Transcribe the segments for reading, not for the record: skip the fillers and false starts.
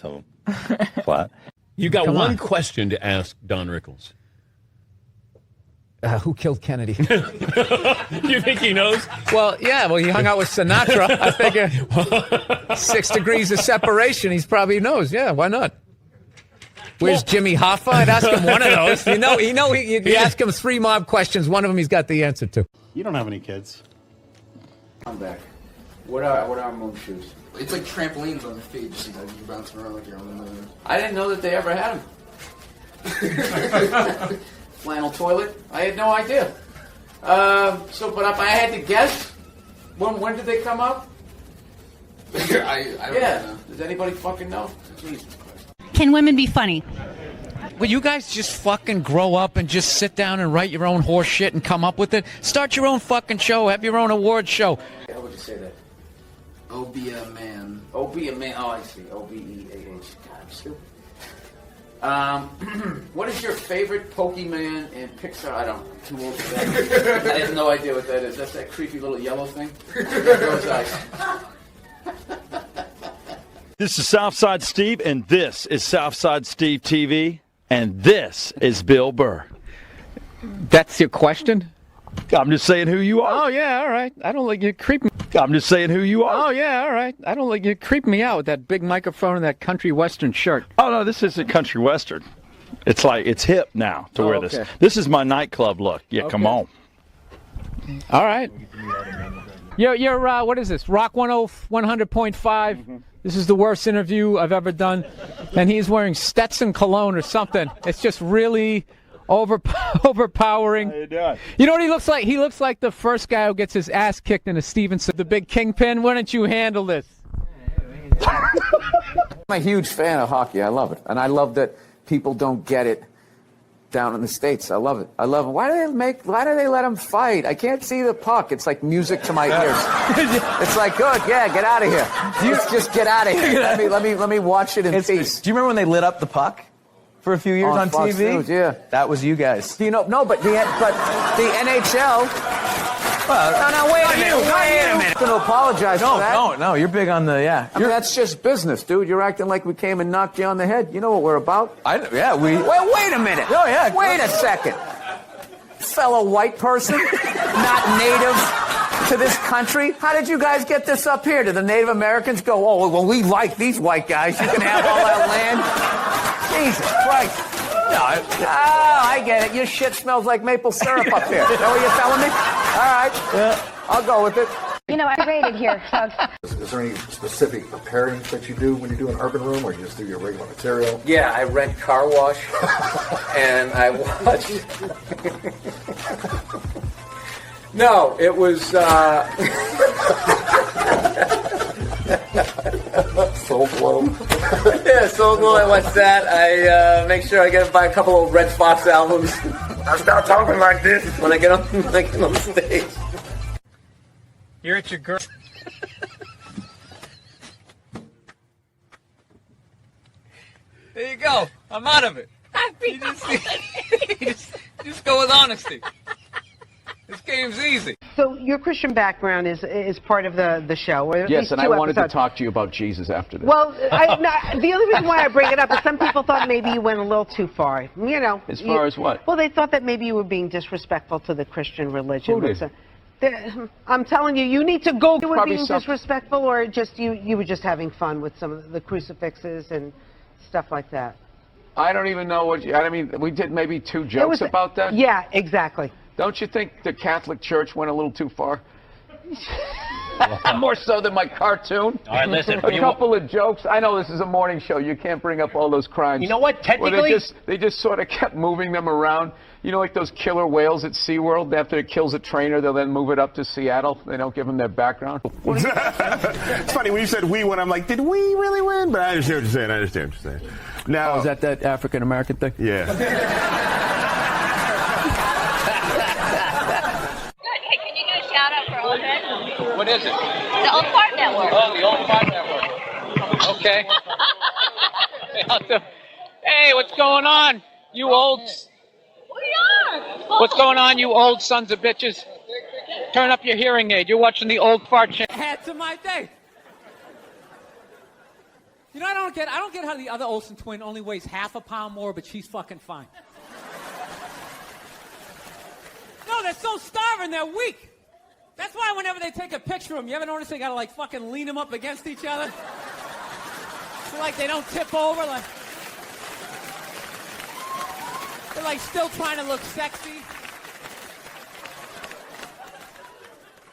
So, what? You got one question to ask Don Rickles. Who killed Kennedy? You think he knows? Well, yeah. Well, he hung out with Sinatra. I figure 6 degrees of separation. He probably knows. Yeah, why not? Where's Jimmy Hoffa? I'd ask him one of those. You ask him 3 mob questions. One of them he's got the answer to. You don't have any kids. I'm back. What are moon shoes? It's like trampolines on your feet. Just like you're bouncing around like you're on the moon. I didn't know that they ever had them. Flannel toilet? I had no idea. But if I had to guess, when did they come out? I don't know. Does anybody fucking know? Jesus Christ. Can women be funny? Will you guys just fucking grow up and just sit down and write your own horse shit and come up with it? Start your own fucking show. Have your own award show. How would you say that? Oh, be a man. Oh, be a man. Oh, I see. O-B-E-A-H. God, I'm stupid. What is your favorite Pokemon in Pixar? I'm too old for that. I have no idea what that is. That's that creepy little yellow thing? Those eyes. This is Southside Steve, and this is Southside Steve TV, and this is Bill Burr. That's your question? I'm just saying who you are. Oh, yeah, all right. I don't like you creep me. I'm just saying who you are. Oh, yeah, all right. I don't like you creep me out with that big microphone and that country western shirt. Oh, no, this isn't country western. It's like, it's hip now to wear okay. this is my nightclub look. Yeah, Okay. Come on. All right. You're what is this? Rock 100.5. Mm-hmm. This is the worst interview I've ever done. And he's wearing Stetson cologne or something. It's just really overpowering. How you doing? You know what he looks like? He looks like the first guy who gets his ass kicked in a Stevenson. The big kingpin. Why don't you handle this? I'm a huge fan of hockey. I love it. And I love that people don't get it down in the States. I love it. I love it. Why do they let them fight? I can't see the puck. It's like music to my ears. It's like, good, yeah, get out of here. Just get out of here. Let me watch it in peace. Do you remember when they lit up the puck for a few years on Fox TV? News, yeah. That was you guys. Do you know? No, but the NHL. No, wait a minute. I'm going to apologize for that. No, you're big on the, yeah. I mean, that's just business, dude. You're acting like we came and knocked you on the head. You know what we're about. Wait Wait a minute. Oh, yeah. Wait a second. Fellow white person, not native to this country. How did you guys get this up here? Did the Native Americans go, oh, well, we like these white guys. You can have all that land? Jesus Christ. No, I get it. Your shit smells like maple syrup up here. Is that what you're telling me? All right. Yeah, I'll go with it. You know, I'm rated here. Is there any specific preparing that you do when you do an urban room, or you just do your regular material? Yeah, I rent car wash, and I watch. No, it was. Soul Glow. Yeah, Soul Glow. I watch that. I make sure I buy a couple of Red Fox albums. I start talking like this when I get on stage. You're at your girl. There you go. I'm out of it. You just go with honesty. This game's easy. So your Christian background is part of the show. Or at Yes, least and two I wanted episodes. to talk to you about Jesus after this. Well, the only reason why I bring it up is some people thought maybe you went a little too far. You know. As far as what? Well, they thought that maybe you were being disrespectful to the Christian religion. Who did? I'm telling you, you need to go. You were Probably being disrespectful, or just you were just having fun with some of the crucifixes and stuff like that. I don't even know what I mean, we did maybe 2 jokes about that. Yeah, exactly. Don't you think the Catholic Church went a little too far? More so than my cartoon. All right, listen. A couple of jokes. I know this is a morning show. You can't bring up all those crimes. You know what? Technically, well, they just sort of kept moving them around. You know, like those killer whales at SeaWorld. After it kills a trainer, they'll then move it up to Seattle. They don't give them their background. It's funny when you said we win. I'm like, did we really win? But I understand what you're saying. Now, Is that African American thing? Yeah. Good. Hey, can you do a shout out for Old Red? What is it? The Old Fart Network. Oh, the Old Fart Network. Okay. Hey, what's going on, you old... We are. What's going on, you old sons of bitches? Turn up your hearing aid. You're watching the Old Fart Channel. Hat to my day. You know, I don't get how the other Olsen twin only weighs half a pound more, but she's fucking fine. No, they're so starving, they're weak. That's why whenever they take a picture of them, you ever notice they gotta like fucking lean them up against each other? So like they don't tip over, like they're like still trying to look sexy.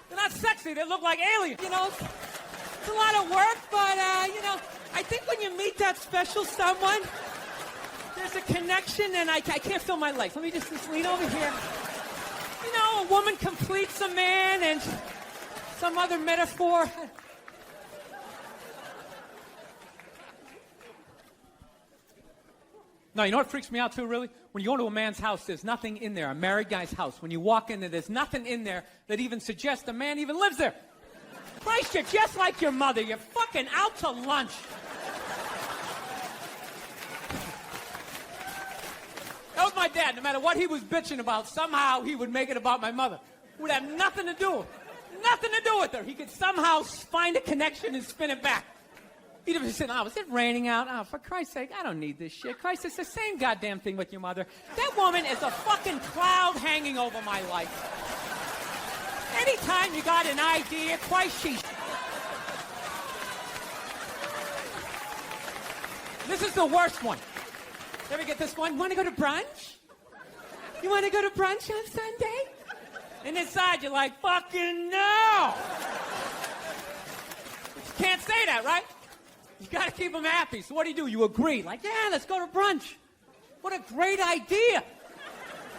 They're not sexy, they look like aliens, you know? It's a lot of work, but you know, I think when you meet that special someone, there's a connection and I can't feel my legs. Let me just lean over here. You know, a woman completes a man and some other metaphor. No, you know what freaks me out too, really? When you go to a man's house, there's nothing in there, a married guy's house. When you walk in there, there's nothing in there that even suggests a man even lives there. Christ, you're just like your mother. You're fucking out to lunch. That was my dad. No matter what he was bitching about, somehow he would make it about my mother. It would have nothing to do with her. He could somehow find a connection and spin it back. He'd have said, oh, is it raining out? Oh, for Christ's sake, I don't need this shit. Christ, it's the same goddamn thing with your mother. That woman is a fucking cloud hanging over my life. Anytime you got an idea, Christ, she's... This is the worst one. You ever get this one? Want to go to brunch? You want to go to brunch on Sunday? And inside you're like, fucking no! But you can't say that, right? You got to keep them happy. So what do? You agree. Like, yeah, let's go to brunch. What a great idea.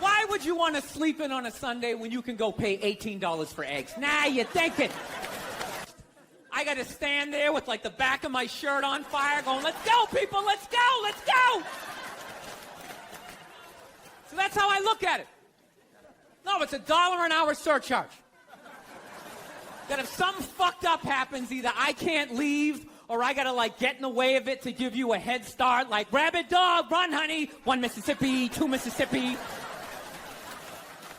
Why would you want to sleep in on a Sunday when you can go pay $18 for eggs? Nah, you're thinking. I got to stand there with like the back of my shirt on fire going, let's go, people, let's go, let's go. So that's how I look at it. No, it's $1 an hour surcharge. That if something fucked up happens, either I can't leave or I gotta like get in the way of it to give you a head start, like rabid dog, run honey, 1 Mississippi, 2 Mississippi.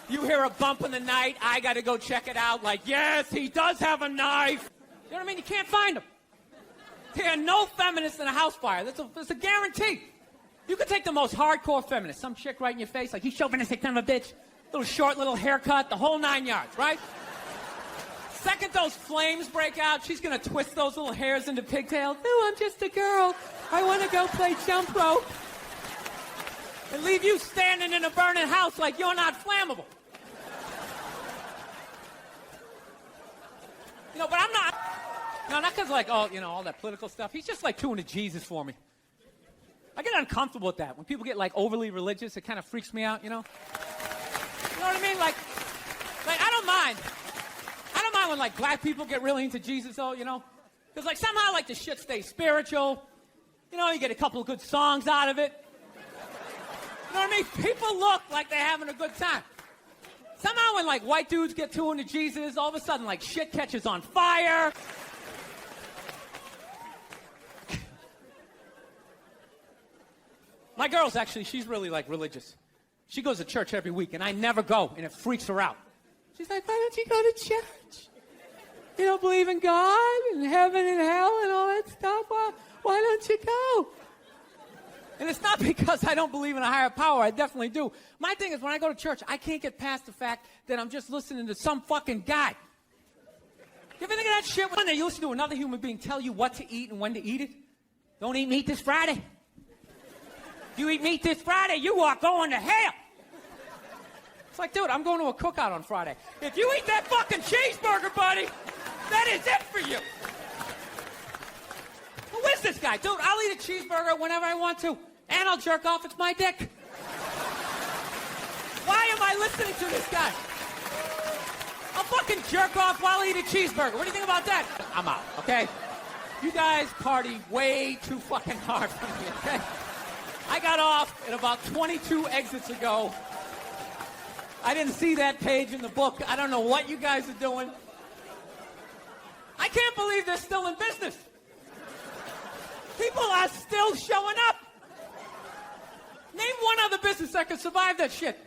You hear a bump in the night, I gotta go check it out, like yes, he does have a knife. You know what I mean? You can't find him. There are no feminists in a house fire. That's a guarantee. You could take the most hardcore feminist, some chick right in your face, like, you chauvinistic son of a bitch, little short, little haircut, the whole 9 yards, right? Second those flames break out, she's gonna twist those little hairs into pigtails. No, I'm just a girl. I wanna go play jump rope. And leave you standing in a burning house like you're not flammable. You know, but I'm not. No, not because like, oh, you know, all that political stuff. He's just like too into Jesus for me. I get uncomfortable with that. When people get like overly religious, it kind of freaks me out, you know? You know what I mean? Like I don't mind. I don't mind when like black people get really into Jesus, though, you know? Because like somehow like the shit stays spiritual. You know, you get a couple of good songs out of it. You know what I mean? People look like they're having a good time. Somehow when like white dudes get too into Jesus, all of a sudden like shit catches on fire. My girl's actually, she's really like religious. She goes to church every week and I never go and it freaks her out. She's like, why don't you go to church? You don't believe in God and heaven and hell and all that stuff? Why don't you go? And it's not because I don't believe in a higher power. I definitely do. My thing is when I go to church, I can't get past the fact that I'm just listening to some fucking guy. You ever think of that shit when you listen to another human being tell you what to eat and when to eat it? Don't eat meat this Friday. If you eat meat this Friday, you are going to hell. It's like, dude, I'm going to a cookout on Friday. If you eat that fucking cheeseburger, buddy, that is it for you. Who is this guy? Dude, I'll eat a cheeseburger whenever I want to. And I'll jerk off. It's my dick. Why am I listening to this guy? I'll fucking jerk off while I eat a cheeseburger. What do you think about that? I'm out, okay? You guys party way too fucking hard for me, okay? I got off at about 22 exits ago. I didn't see that page in the book. I don't know what you guys are doing. I can't believe they're still in business. People are still showing up. Name one other business that could survive that shit.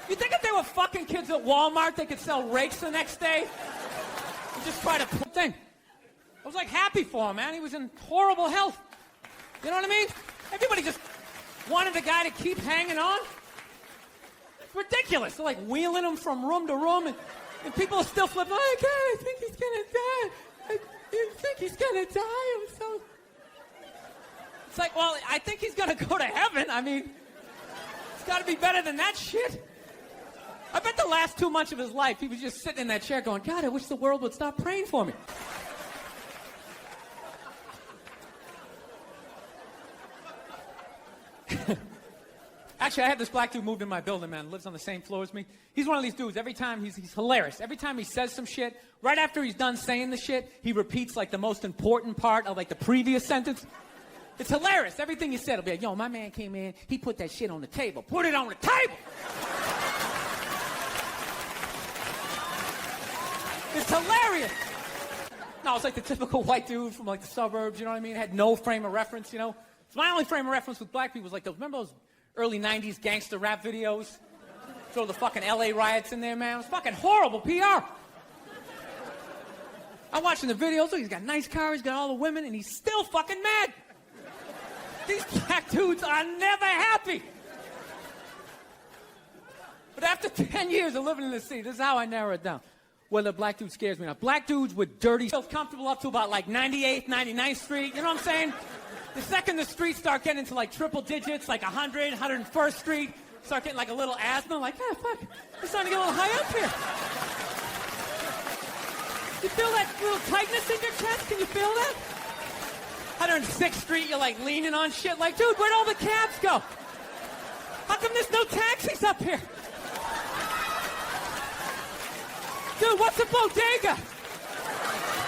You think if they were fucking kids at Walmart, they could sell rakes the next day? And just try to thing. was like happy for him, man. He was in horrible health. You know what I mean? Everybody just wanted the guy to keep hanging on. It's ridiculous. They're like wheeling him from room to room, and people are still flipping. Oh, God, I think he's gonna die. I think he's gonna die. It's like, well, I think he's gonna go to heaven. I mean, it's got to be better than that shit. I bet the last 2 months of his life, he was just sitting in that chair going, God, I wish the world would stop praying for me. Actually, I had this black dude moved in my building, man. Lives on the same floor as me. He's one of these dudes. Every time he's hilarious. Every time he says some shit, right after he's done saying the shit, he repeats like the most important part of like the previous sentence. It's hilarious. Everything he said will be like, yo, my man came in, he put that shit on the table. Put it on the table! It's hilarious! No, it's like the typical white dude from like the suburbs, you know what I mean? Had no frame of reference, you know? It's my only frame of reference with black people was like those, remember those early 90s gangster rap videos? Throw the fucking LA riots in there, man. It was fucking horrible PR. I'm watching the videos, look, he's got a nice car, he's got all the women, and he's still fucking mad. These black dudes are never happy. But after 10 years of living in the city, this is how I narrow it down. Whether a black dude scares me or not. Black dudes with dirty, feels comfortable up to about like 98th, 99th Street, you know what I'm saying? The second the streets start getting into like triple digits, like 100, 101st Street, start getting like a little asthma, like, ah, fuck, it's starting to get a little high up here. You feel that little tightness in your chest? Can you feel that? 106th Street, you're like leaning on shit, like, dude, where'd all the cabs go? How come there's no taxis up here? Dude, what's a bodega?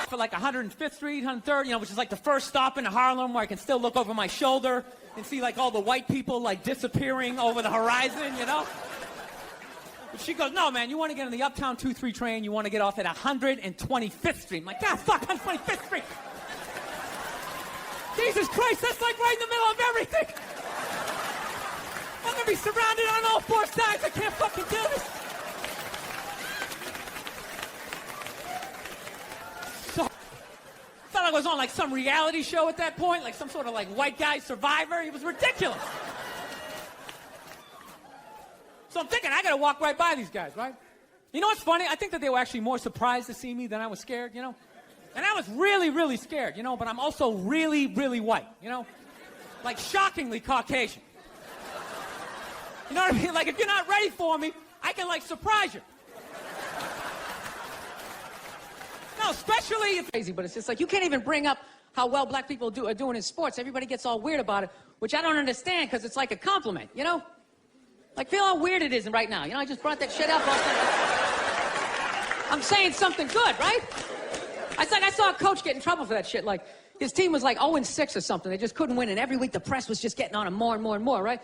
For like 105th Street, 103rd, you know, which is like the first stop in Harlem where I can still look over my shoulder and see like all the white people like disappearing over the horizon, you know? But she goes, no, man, you want to get on the Uptown 2-3 train, you want to get off at 125th Street. I'm like, God, fuck, 125th Street. Jesus Christ, that's like right in the middle of everything. I'm going to be surrounded on all four sides. I can't fucking do this. So, I thought I was on like some reality show at that point, like some sort of like white guy survivor. It was ridiculous. So I'm thinking, I got to walk right by these guys, right? You know what's funny? I think that they were actually more surprised to see me than I was scared, you know? And I was really, really scared, you know, but I'm also really, really white, you know? Like shockingly Caucasian. You know what I mean? Like if you're not ready for me, I can like surprise you. No, especially if... Crazy, but it's just like you can't even bring up how well black people are doing in sports. Everybody gets all weird about it, which I don't understand because it's like a compliment, you know? Like feel how weird it is right now. You know, I just brought that shit up. I'm saying something good, right? It's like I saw a coach get in trouble for that shit. Like, his team was like 0-6 or something. They just couldn't win. And every week the press was just getting on him more and more and more, right?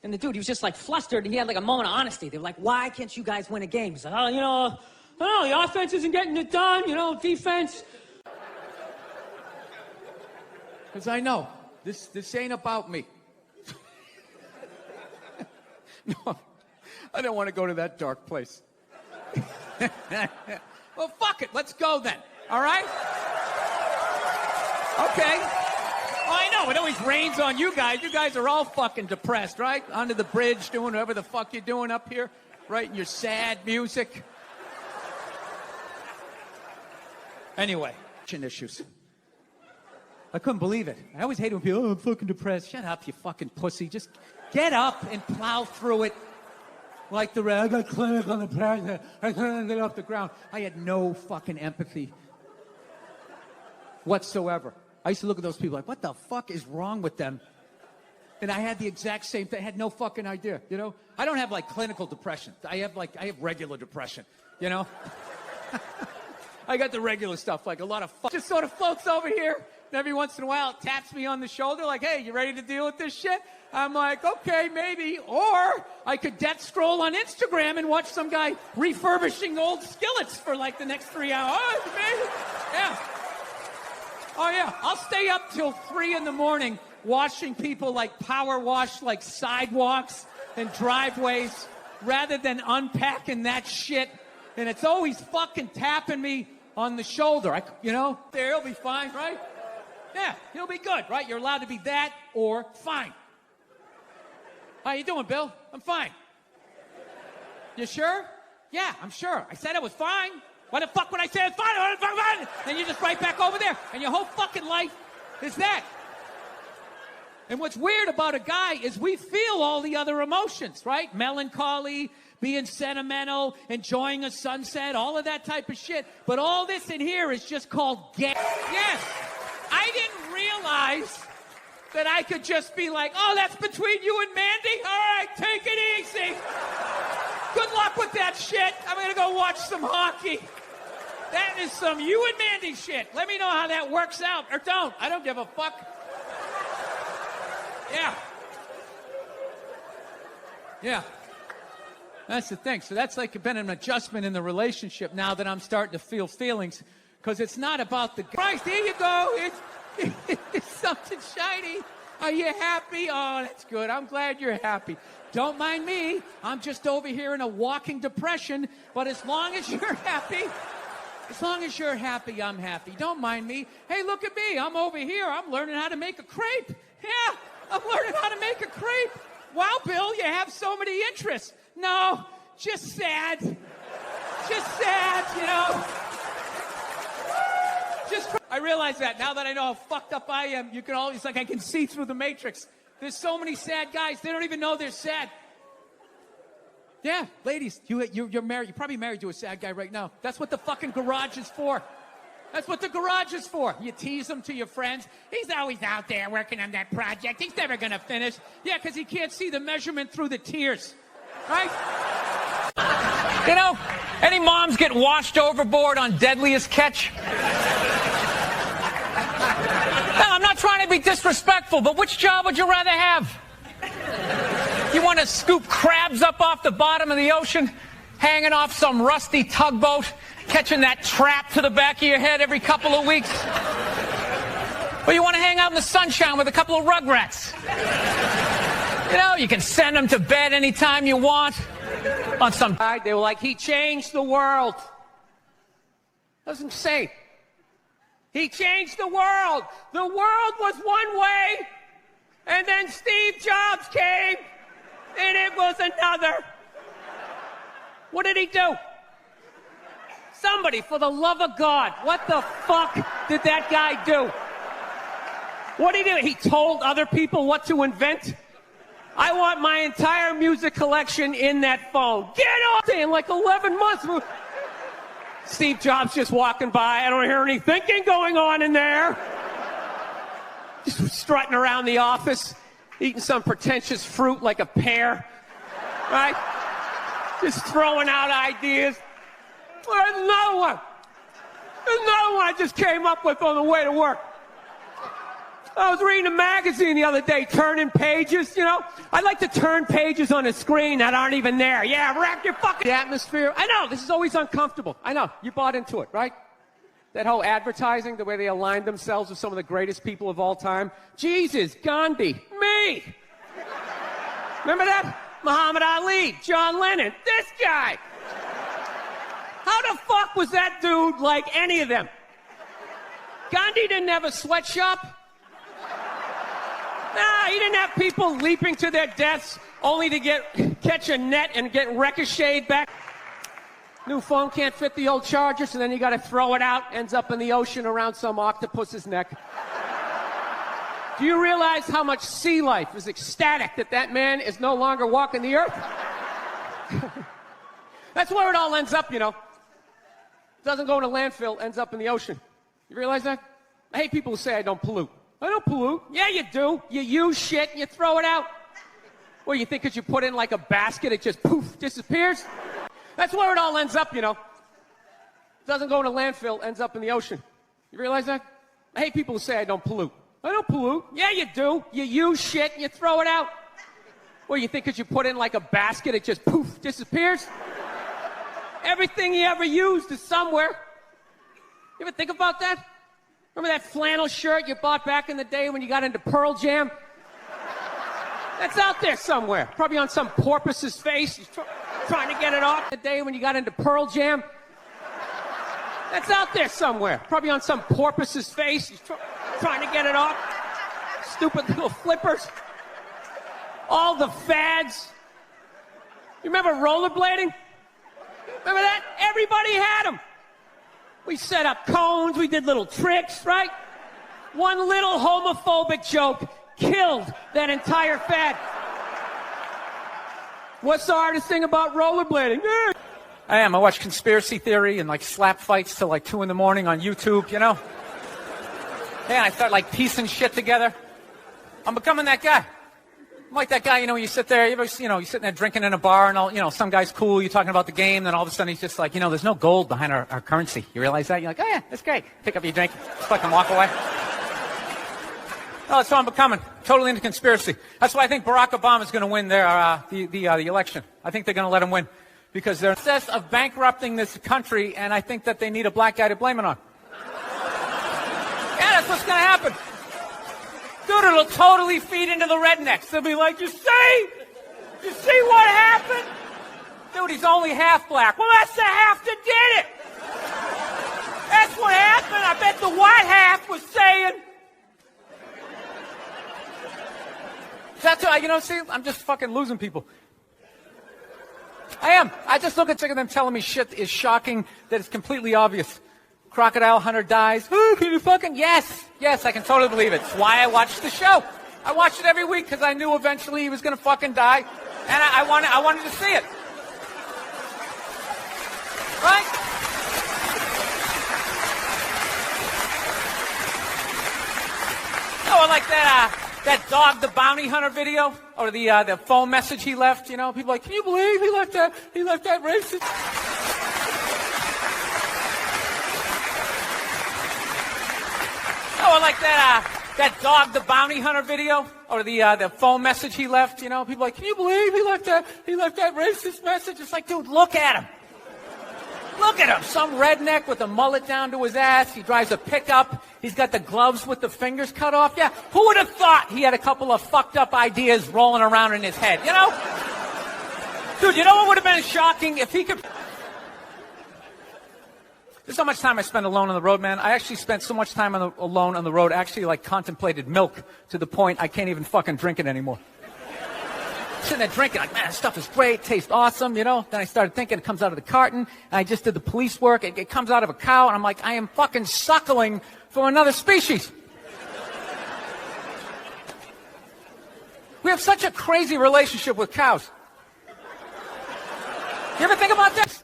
And the dude, he was just like flustered. And he had like a moment of honesty. They were like, why can't you guys win a game? He's like, oh, you know, I don't know, the offense isn't getting it done. You know, defense. Because I know, this ain't about me. No, I don't want to go to that dark place. Well, fuck it. Let's go then. All right? Okay. Well, I know. It always rains on you guys. You guys are all fucking depressed, right? Under the bridge doing whatever the fuck you're doing up here. Right? And your sad music. Anyway. Issues. I couldn't believe it. I always hate when people, oh, I'm fucking depressed. Shut up, you fucking pussy. Just get up and plow through it. Like the I got clinical depression. I couldn't get off the ground. I had no fucking empathy whatsoever. I used to look at those people like, what the fuck is wrong with them? And I had the exact same thing. I had no fucking idea, you know? I don't have like clinical depression. I have regular depression, you know? I got the regular stuff, like a lot of just sort of floats over here. And every once in a while, it taps me on the shoulder like, hey, you ready to deal with this shit? I'm like, okay, maybe. Or I could death scroll on Instagram and watch some guy refurbishing old skillets for like the next 3 hours. Oh, maybe. Yeah. Oh, yeah. I'll stay up till 3 a.m. watching people like power wash like sidewalks and driveways rather than unpacking that shit. And it's always fucking tapping me on the shoulder. There, he'll be fine, right? Yeah, he'll be good, right? You're allowed to be that or fine. How you doing, Bill? I'm fine. You sure? Yeah, I'm sure. I said I was fine. Why the fuck would I say it's fine? Fine? And you're just right back over there. And your whole fucking life is that. And what's weird about a guy is we feel all the other emotions, right? Melancholy, being sentimental, enjoying a sunset, all of that type of shit. But all this in here is just called gay. Yes, I didn't realize that I could just be like, oh, that's between you and Mandy? All right, take it easy. Good luck with that shit. I'm going to go watch some hockey. That is some you and Mandy shit. Let me know how that works out. Or don't. I don't give a fuck. Yeah. Yeah. That's the thing. So that's like been an adjustment in the relationship now that I'm starting to feel feelings. Because it's not about the guy. Here you go. It's something shiny. Are you happy? Oh, that's good. I'm glad you're happy. Don't mind me. I'm just over here in a walking depression. But as long as you're happy, I'm happy. Don't mind me. Hey, look at me. I'm over here. I'm learning how to make a crepe. Yeah, I'm learning how to make a crepe. Wow, Bill, you have so many interests. No, just sad. Just sad, I realize that now that I know how fucked up I am, you can always, I can see through the matrix. There's so many sad guys, they don't even know they're sad. Yeah, ladies, you're married. You're probably married to a sad guy right now. That's what the fucking garage is for. That's what the garage is for. You tease him to your friends. He's always out there working on that project. He's never going to finish. Yeah, because he can't see the measurement through the tears. Right? Any moms get washed overboard on Deadliest Catch? No, I'm not trying to be disrespectful, but which job would you rather have? You want to scoop crabs up off the bottom of the ocean, hanging off some rusty tugboat, catching that trap to the back of your head every couple of weeks? Or you want to hang out in the sunshine with a couple of rugrats? You can send them to bed anytime you want. On some side, they were like, he changed the world. That's insane. He changed the world. The world was one way, and then Steve Jobs came, and it was another. What did he do? Somebody, for the love of God, what the fuck did that guy do? What did he do? He told other people what to invent? I want my entire music collection in that phone. Get off in like 11 months. Steve Jobs just walking by. I don't hear any thinking going on in there. Just strutting around the office, eating some pretentious fruit like a pear. Right? Just throwing out ideas. There's another one. There's another one I just came up with on the way to work. I was reading a magazine the other day, turning pages, I like to turn pages on a screen that aren't even there. Yeah, wrap your fucking atmosphere. I know, this is always uncomfortable. I know, you bought into it, right? That whole advertising, the way they aligned themselves with some of the greatest people of all time. Jesus, Gandhi, me. Remember that? Muhammad Ali, John Lennon, this guy. How the fuck was that dude like any of them? Gandhi didn't have a sweatshop. Nah, he didn't have people leaping to their deaths only to catch a net and get ricocheted back. New phone can't fit the old charger, so then you gotta throw it out, ends up in the ocean around some octopus's neck. Do you realize how much sea life is ecstatic that man is no longer walking the earth? That's where it all ends up, Doesn't go in a landfill, ends up in the ocean. You realize that? I hate people who say I don't pollute. I don't pollute. Yeah, you do. You use shit and you throw it out. Well, you think because you put it in like a basket, it just poof, disappears? That's where it all ends up, Doesn't go in a landfill, ends up in the ocean. You realize that? I hate people who say I don't pollute. I don't pollute. Yeah, you do. You use shit and you throw it out. Well, you think because you put it in like a basket, it just poof, disappears? Everything you ever used is somewhere. You ever think about that? Remember that flannel shirt you bought back in the day when you got into Pearl Jam? That's out there somewhere. Probably on some porpoise's face. He's trying to get it off. The day when you got into Pearl Jam? That's out there somewhere. Probably on some porpoise's face. He's trying to get it off. Stupid little flippers. All the fads. You remember rollerblading? Remember that? Everybody had them. We set up cones. We did little tricks, right? One little homophobic joke killed that entire fad. What's the hardest thing about rollerblading? I am. I watch conspiracy theory and like slap fights till like 2 in the morning on YouTube, you know? Yeah, I start like piecing shit together. I'm becoming that guy. I'm like that guy, you know, when you sit there, you're sitting there drinking in a bar and all, you know, some guy's cool, you're talking about the game, then all of a sudden he's just like, you know, there's no gold behind our currency. You realize that? You're like, oh yeah, that's great. Pick up your drink, fucking walk away. Oh, that's what I'm becoming. Totally into conspiracy. That's why I think Barack Obama is going to win the election. I think they're going to let him win because they're in the process of bankrupting this country, and I think that they need a black guy to blame it on. Yeah, that's what's going to happen. Dude, it'll totally feed into the rednecks. They'll be like, you see what happened? Dude, he's only half black. Well, that's the half that did it. That's what happened. I bet the white half was saying. That's what, you know, see, I'm just fucking losing people. I am. I just look at them telling me shit is shocking that it's completely obvious. Crocodile hunter dies. Oh, can you fucking... Yes, I can totally believe it. It's why I watched the show. I watched it every week because I knew eventually he was going to fucking die. And I wanted to see it. Right? Oh, like that dog, the bounty hunter video, or the phone message he left. You know, people are like, can you believe he left that racist? Oh, like that dog, the bounty hunter video, or the phone message he left. You know, people are like, can you believe he left that racist message? It's like, dude, look at him. Look at him. Some redneck with a mullet down to his ass. He drives a pickup. He's got the gloves with the fingers cut off. Yeah, who would have thought he had a couple of fucked up ideas rolling around in his head, you know? Dude, you know what would have been shocking if he could... This is how much time I spend alone on the road, man. I actually spent so much time alone on the road, actually like contemplated milk to the point I can't even fucking drink it anymore. Sitting there drinking, like, man, this stuff is great, tastes awesome, you know? Then I started thinking it comes out of the carton, and I just did the police work. It comes out of a cow, and I'm like, I am fucking suckling from another species. We have such a crazy relationship with cows. You ever think about this?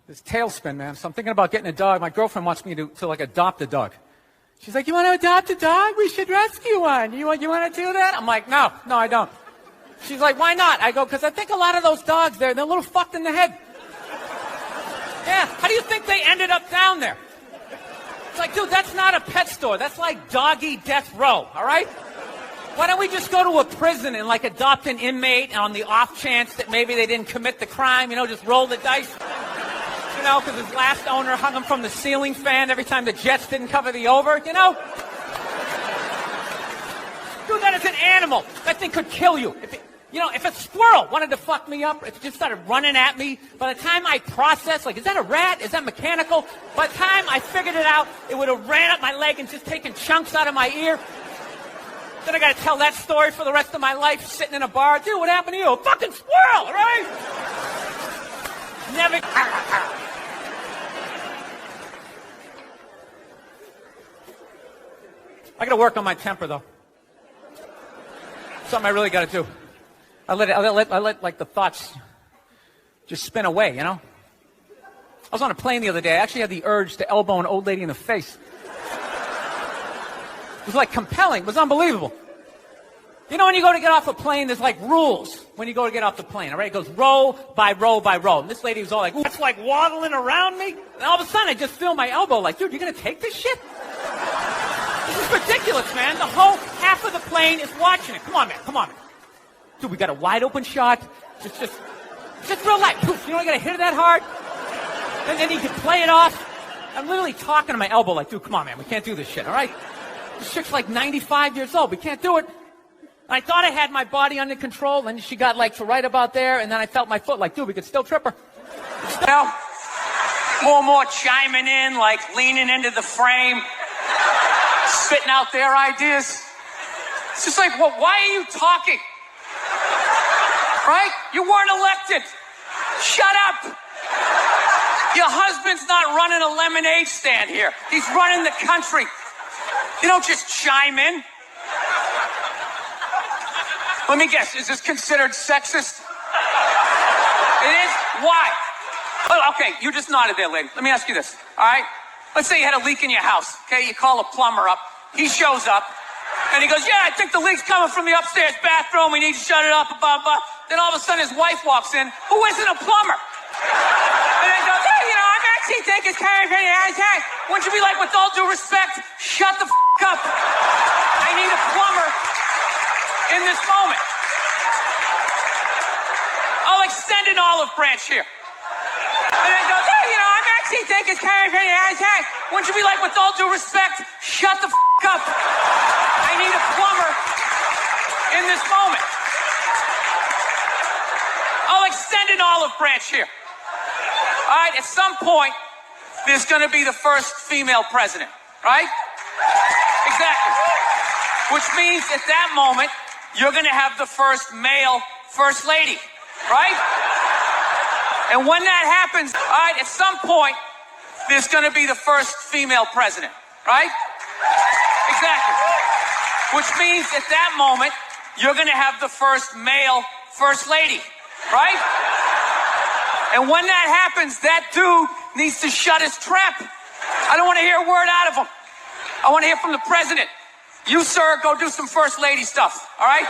This tailspin, man. So I'm thinking about getting a dog. My girlfriend wants me to like adopt a dog. She's like, you want to adopt a dog? We should rescue one. You want to do that? I'm like, no, I don't. She's like, why not? I go, because I think a lot of those dogs they're a little fucked in the head. Yeah, how do you think they ended up down there? It's like, dude, that's not a pet store. That's like doggy death row, all right? Why don't we just go to a prison and like adopt an inmate on the off chance that maybe they didn't commit the crime, you know, just roll the dice? You know, because his last owner hung him from the ceiling fan every time the Jets didn't cover the over, you know? Dude, that is an animal. That thing could kill you. If a squirrel wanted to fuck me up, if it just started running at me, by the time I processed, like, is that a rat? Is that mechanical? By the time I figured it out, it would have ran up my leg and just taken chunks out of my ear. Then I got to tell that story for the rest of my life, sitting in a bar. Dude, what happened to you? A fucking squirrel, right? Never... I got to work on my temper, though. Something I really got to do. I let like the thoughts just spin away, you know? I was on a plane the other day. I actually had the urge to elbow an old lady in the face. It was like compelling. It was unbelievable. You know, when you go to get off a plane, there's like rules when you go to get off the plane, all right? It goes row by row by row. And this lady was all like, ooh, that's like waddling around me. And all of a sudden, I just feel my elbow like, dude, you're going to take this shit? This is ridiculous, man. The whole half of the plane is watching it. Come on, man. Dude, we got a wide open shot. Just real life. Poof, you know, I got to hit it that hard. And then you can play it off. I'm literally talking to my elbow like, dude, come on, man. We can't do this shit, all right? This chick's like 95 years old. We can't do it. And I thought I had my body under control. And she got like to right about there. And then I felt my foot like, dude, we could still trip her. Now, more chiming in, like leaning into the frame, spitting out their ideas. It's just like, well, why are you talking? Right? You weren't elected. Shut up. Your husband's not running a lemonade stand here. He's running the country. You don't just chime in. Let me guess, is this considered sexist? It is? Why? Oh, okay, you just nodded there, lady. Let me ask you this, all right? Let's say you had a leak in your house, okay? You call a plumber up. He shows up, and he goes, yeah, I think the leak's coming from the upstairs bathroom. We need to shut it up, blah, blah. Then all of a sudden his wife walks in, who isn't a plumber. And he goes, hey, you know, I'm actually thinking it's kind of wouldn't you be like, with all due respect, shut the up. I need a plumber in this moment. I'll extend an olive branch here. And he goes, hey, you know, I'm actually thinking it's kind of wouldn't you be like, with all due respect, shut the up. I need a plumber in this moment. I'll extend an olive branch here. All right, at some point, there's going to be the first female president, right? Exactly. Which means at that moment, you're going to have the first male first lady, right? And when that happens, all right, at some point, there's going to be the first female president, right? Exactly. Which means at that moment, you're going to have the first male first lady, right? And when that happens, that dude needs to shut his trap. I don't want to hear a word out of him. I want to hear from the president. You, sir, go do some first lady stuff, all right?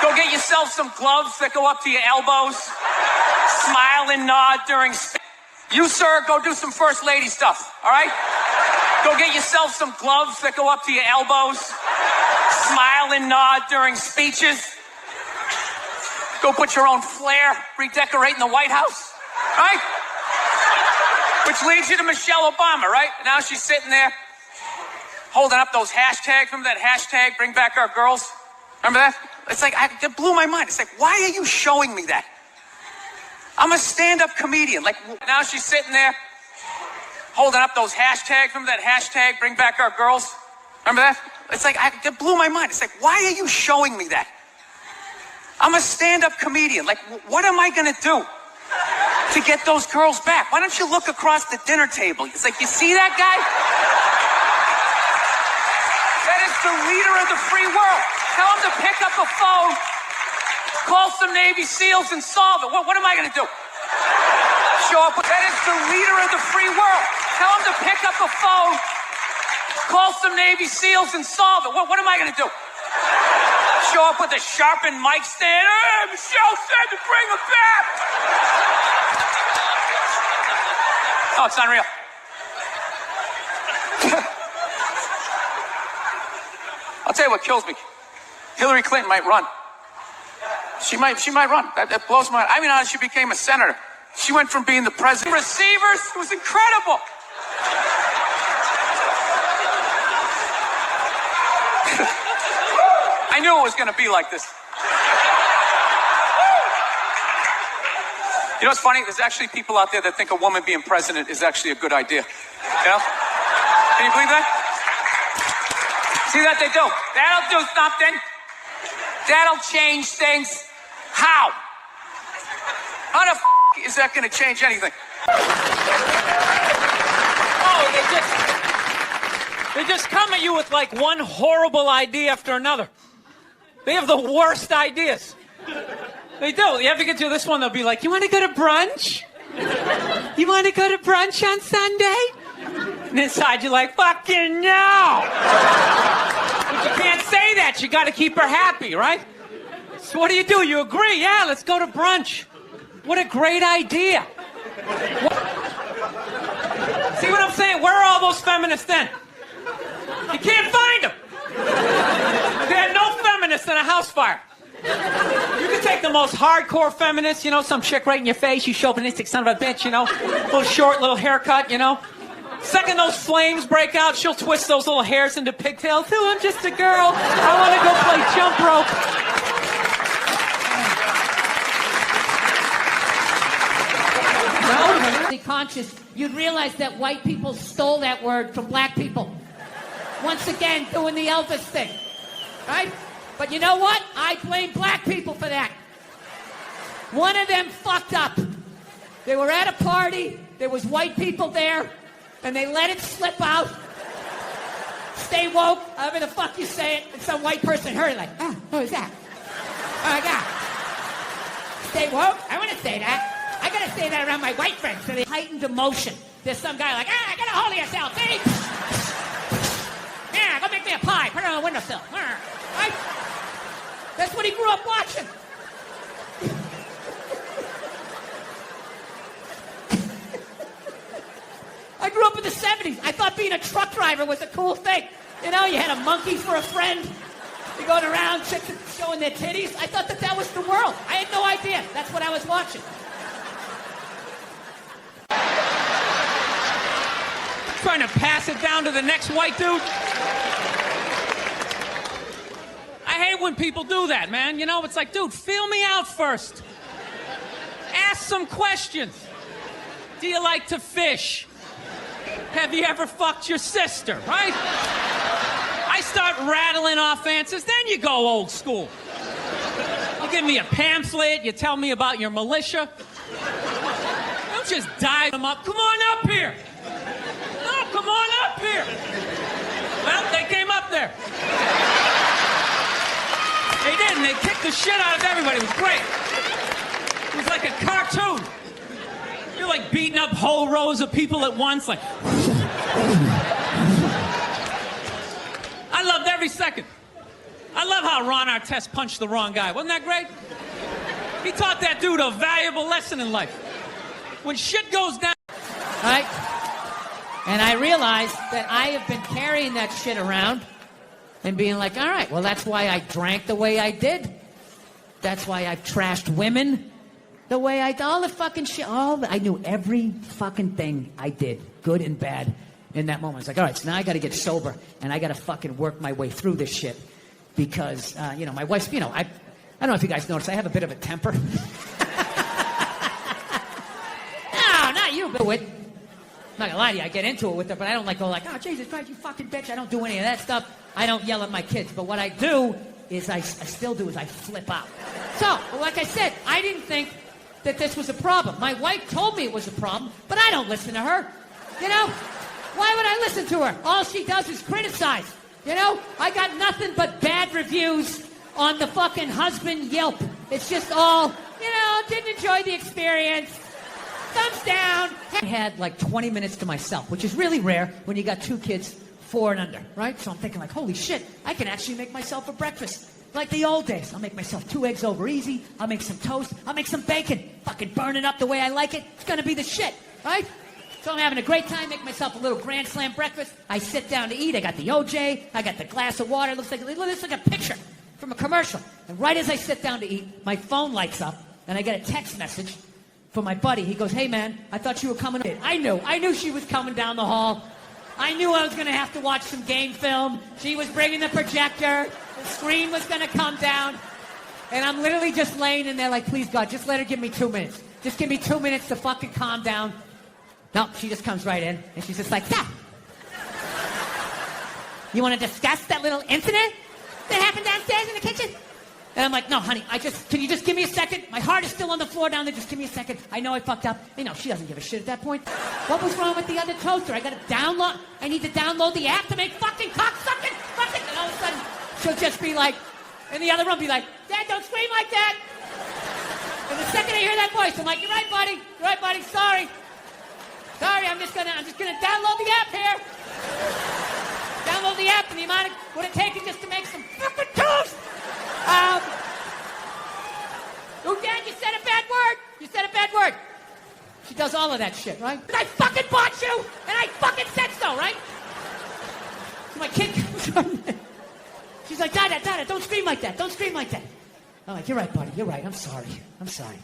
Go get yourself some gloves that go up to your elbows. Smile and nod during speech. You, sir, go do some first lady stuff, all right? Go get yourself some gloves that go up to your elbows. Smile and nod during speeches. Go put your own flair, redecorating the White House, right? Which leads you to Michelle Obama, right? Now she's sitting there holding up those hashtags. Remember that hashtag, bring back our girls? Remember that? It's like, it blew my mind. It's like, why are you showing me that? I'm a stand-up comedian. Like, now she's sitting there holding up those hashtags. Remember that hashtag, bring back our girls? Remember that? It's like, it blew my mind. It's like, why are you showing me that? I'm a stand-up comedian. Like, what am I going to do to get those girls back? Why don't you look across the dinner table? It's like, you see that guy? That is the leader of the free world. Tell him to pick up a phone, call some Navy SEALs and solve it. What am I going to do? Show up with... That is the leader of the free world. Tell him to pick up a phone, call some Navy SEALs and solve it. What am I going to do? Show up with a sharpened mic stand. Hey, Michelle said to bring him back. Oh, it's unreal. I'll tell you what kills me. Hillary Clinton might run. She might run. That blows my mind. I mean, how she became a senator. She went from being the president. Receivers, it was incredible. I knew it was going to be like this. You know what's funny? There's actually people out there that think a woman being president is actually a good idea. You know? Can you believe that? See that they do? That'll do something. That'll change things. How? How the is that going to change anything? Oh, they just come at you with like one horrible idea after another. They have the worst ideas. They do. You have to get to this one, they'll be like, you want to go to brunch? You want to go to brunch on Sunday? And inside you're like, fucking no! But you can't say that. You got to keep her happy, right? So what do? You agree? Yeah, let's go to brunch. What a great idea. See what I'm saying? Where are all those feminists then? You can't find them. They had no feminists in a house fire. You can take the most hardcore feminists, you know, some chick right in your face, you chauvinistic son of a bitch, you know, little short, little haircut, you know. Second those flames break out, she'll twist those little hairs into pigtails. Oh, I'm just a girl. I want to go play jump rope. subconscious, you'd realize that white people stole that word from black people. Once again, doing the Elvis thing. Right? But you know what? I blame black people for that. One of them fucked up. They were at a party, there was white people there, and they let it slip out. Stay woke, however the fuck you say it, and some white person heard it like, who is that? Oh my God. Stay woke? I want to say that. I got to say that around my white friends. So they heightened emotion. There's some guy like, get a hold of yourself, see? Yeah, go make me a pie. Put it on the windowsill. Right? That's what he grew up watching. I grew up in the 70s. I thought being a truck driver was a cool thing. You know, you had a monkey for a friend. You're going around, chicks showing their titties. I thought that was the world. I had no idea. That's what I was watching. Trying to pass it down to the next white dude. I hate when people do that, man. You know, it's like, dude, feel me out first. Ask some questions. Do you like to fish? Have you ever fucked your sister, right? I start rattling off answers, then you go old school. You give me a pamphlet, you tell me about your militia. Don't just dive them up. Come on up here. No, come on up here. Well, they came up there. They did, and they kicked the shit out of everybody. It was great. It was like a cartoon. You're like beating up whole rows of people at once, like... I loved every second. I love how Ron Artest punched the wrong guy. Wasn't that great? He taught that dude a valuable lesson in life. When shit goes down... Right? And I realized that I have been carrying that shit around and being like, all right, well, that's why I drank the way I did. That's why I've trashed women the way I did. All the fucking shit. I knew every fucking thing I did, good and bad, in that moment. It's like, all right, so now I got to get sober, and I got to fucking work my way through this shit. Because, my wife's, I don't know if you guys noticed, I have a bit of a temper. No, not you, but with. I'm not gonna lie to you, I get into it with her, but I don't go like, oh, Jesus Christ, you fucking bitch. I don't do any of that stuff. I don't yell at my kids. But what I do is I flip out. So, like I said, I didn't think that this was a problem. My wife told me it was a problem, but I don't listen to her. Why would I listen to her? All she does is criticize. I got nothing but bad reviews on the fucking husband Yelp. It's just all, didn't enjoy the experience. Thumbs down. I had like 20 minutes to myself, which is really rare when you got 2 kids, 4 and under, right? So I'm thinking like, holy shit, I can actually make myself a breakfast. Like the old days. I'll make myself 2 eggs over easy. I'll make some toast. I'll make some bacon. Fucking burn it up the way I like it. It's gonna be the shit, right? So I'm having a great time, make myself a little Grand Slam breakfast. I sit down to eat. I got the OJ. I got the glass of water. It looks like a picture from a commercial. And right as I sit down to eat, my phone lights up, and I get a text message from my buddy. He goes, hey, man, I thought you were coming. I knew she was coming down the hall. I knew I was going to have to watch some game film. She was bringing the projector. The screen was going to come down. And I'm literally just laying in there like, please, God, just let her give me 2 minutes. Just give me 2 minutes to fucking calm down. No, she just comes right in, and she's just like, stop. You want to discuss that little incident that happened downstairs in the kitchen? And I'm like, no, honey, can you just give me a second? My heart is still on the floor down there. Just give me a second. I know I fucked up. She doesn't give a shit at that point. What was wrong with the other toaster? I need to download the app to make fucking cocksucking. And all of a sudden, she'll just be like, in the other room, be like, Dad, don't scream like that. And the second I hear that voice, I'm like, you're right, buddy. You're right, buddy. Sorry, I'm just gonna download the app here. Download the app, and the amount of would it take just to make some fucking toast? Oh, Dad, you said a bad word. You said a bad word. She does all of that shit, right? I fucking bought you, and I fucking said so, right? So my kid comes on. She's like, Dada, don't scream like that. Don't scream like that. I'm like, you're right, buddy. You're right. I'm sorry.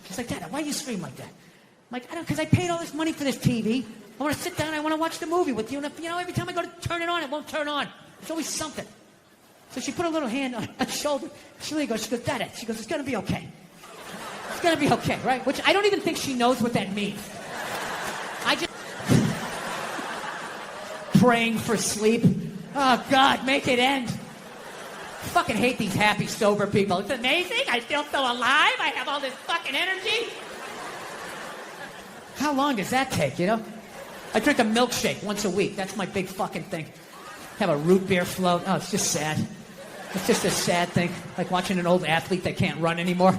She's like, Dada, why do you scream like that? I'm like, I don't, because I paid all this money for this TV. I want to sit down. I want to watch the movie with you. And every time I go to turn it on, it won't turn on. It's always something. So she put a little hand on her shoulder. She goes, Dada. She goes, it's going to be okay. It's going to be okay, right? Which I don't even think she knows what that means. I just... praying for sleep. Oh, God, make it end. Fucking hate these happy, sober people. It's amazing. I feel so alive. I have all this fucking energy. How long does that take, you know? I drink a milkshake once a week. That's my big fucking thing. Have a root beer float. Oh, it's just sad. It's just a sad thing. Like watching an old athlete that can't run anymore.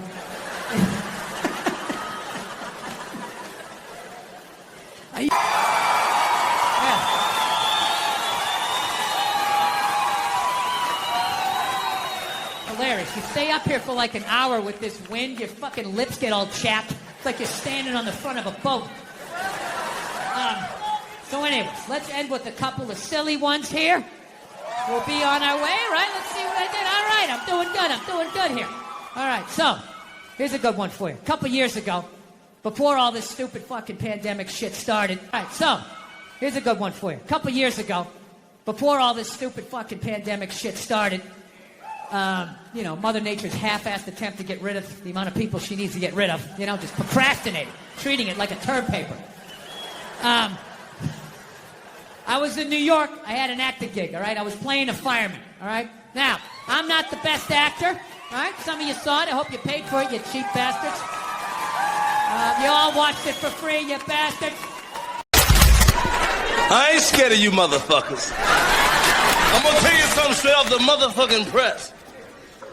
Hilarious. You stay up here for like an hour with this wind, your fucking lips get all chapped. It's like you're standing on the front of a boat. So anyways, let's end with a couple of silly ones here. We'll be on our way, right? Let's see what I did. All right, I'm doing good here. All right, so here's a good one for you. A couple years ago, before all this stupid fucking pandemic shit started. All right, so here's a good one for you. A couple years ago, before all this stupid fucking pandemic shit started, you know, Mother Nature's half-assed attempt to get rid of the amount of people she needs to get rid of, you know, just procrastinating, treating it like a term paper. I was in New York. I had an acting gig, all right? I was playing a fireman, all right? Now, I'm not the best actor, all right? Some of you saw it. I hope you paid for it, you cheap bastards. You all watched it for free, you bastards. I ain't scared of you motherfuckers. I'm gonna tell you something straight off the motherfucking press.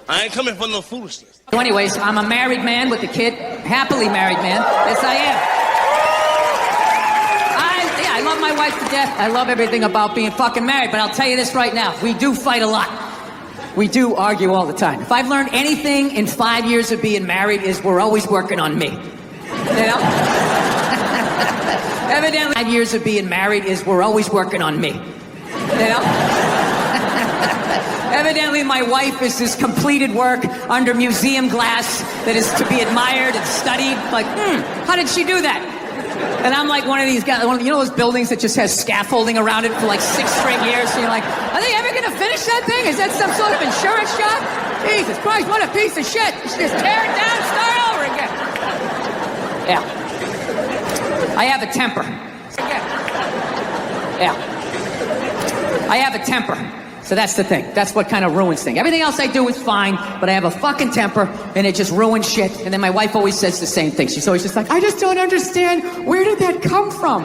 I ain't coming for no foolishness. So anyways, I'm a married man with a kid, happily married man. Yes, I am. I love my wife to death. I love everything about being fucking married, but I'll tell you this right now. We do fight a lot. We do argue all the time. If I've learned anything in 5 years of being married is we're always working on me. You know? Evidently, 5 years of being married is we're always working on me. You know? Evidently, my wife is this completed work under museum glass that is to be admired and studied. Like, how did she do that? And I'm like one of these guys, you know those buildings that just has scaffolding around it for like 6 straight years? So you're like, are they ever going to finish that thing? Is that some sort of insurance job? Jesus Christ, what a piece of shit. You should just tear it down and start over again. Yeah. I have a temper. Yeah. I have a temper. So that's the thing. That's what kind of ruins things. Everything else I do is fine, but I have a fucking temper, and it just ruins shit. And then my wife always says the same thing. She's always just like, I just don't understand. Where did that come from?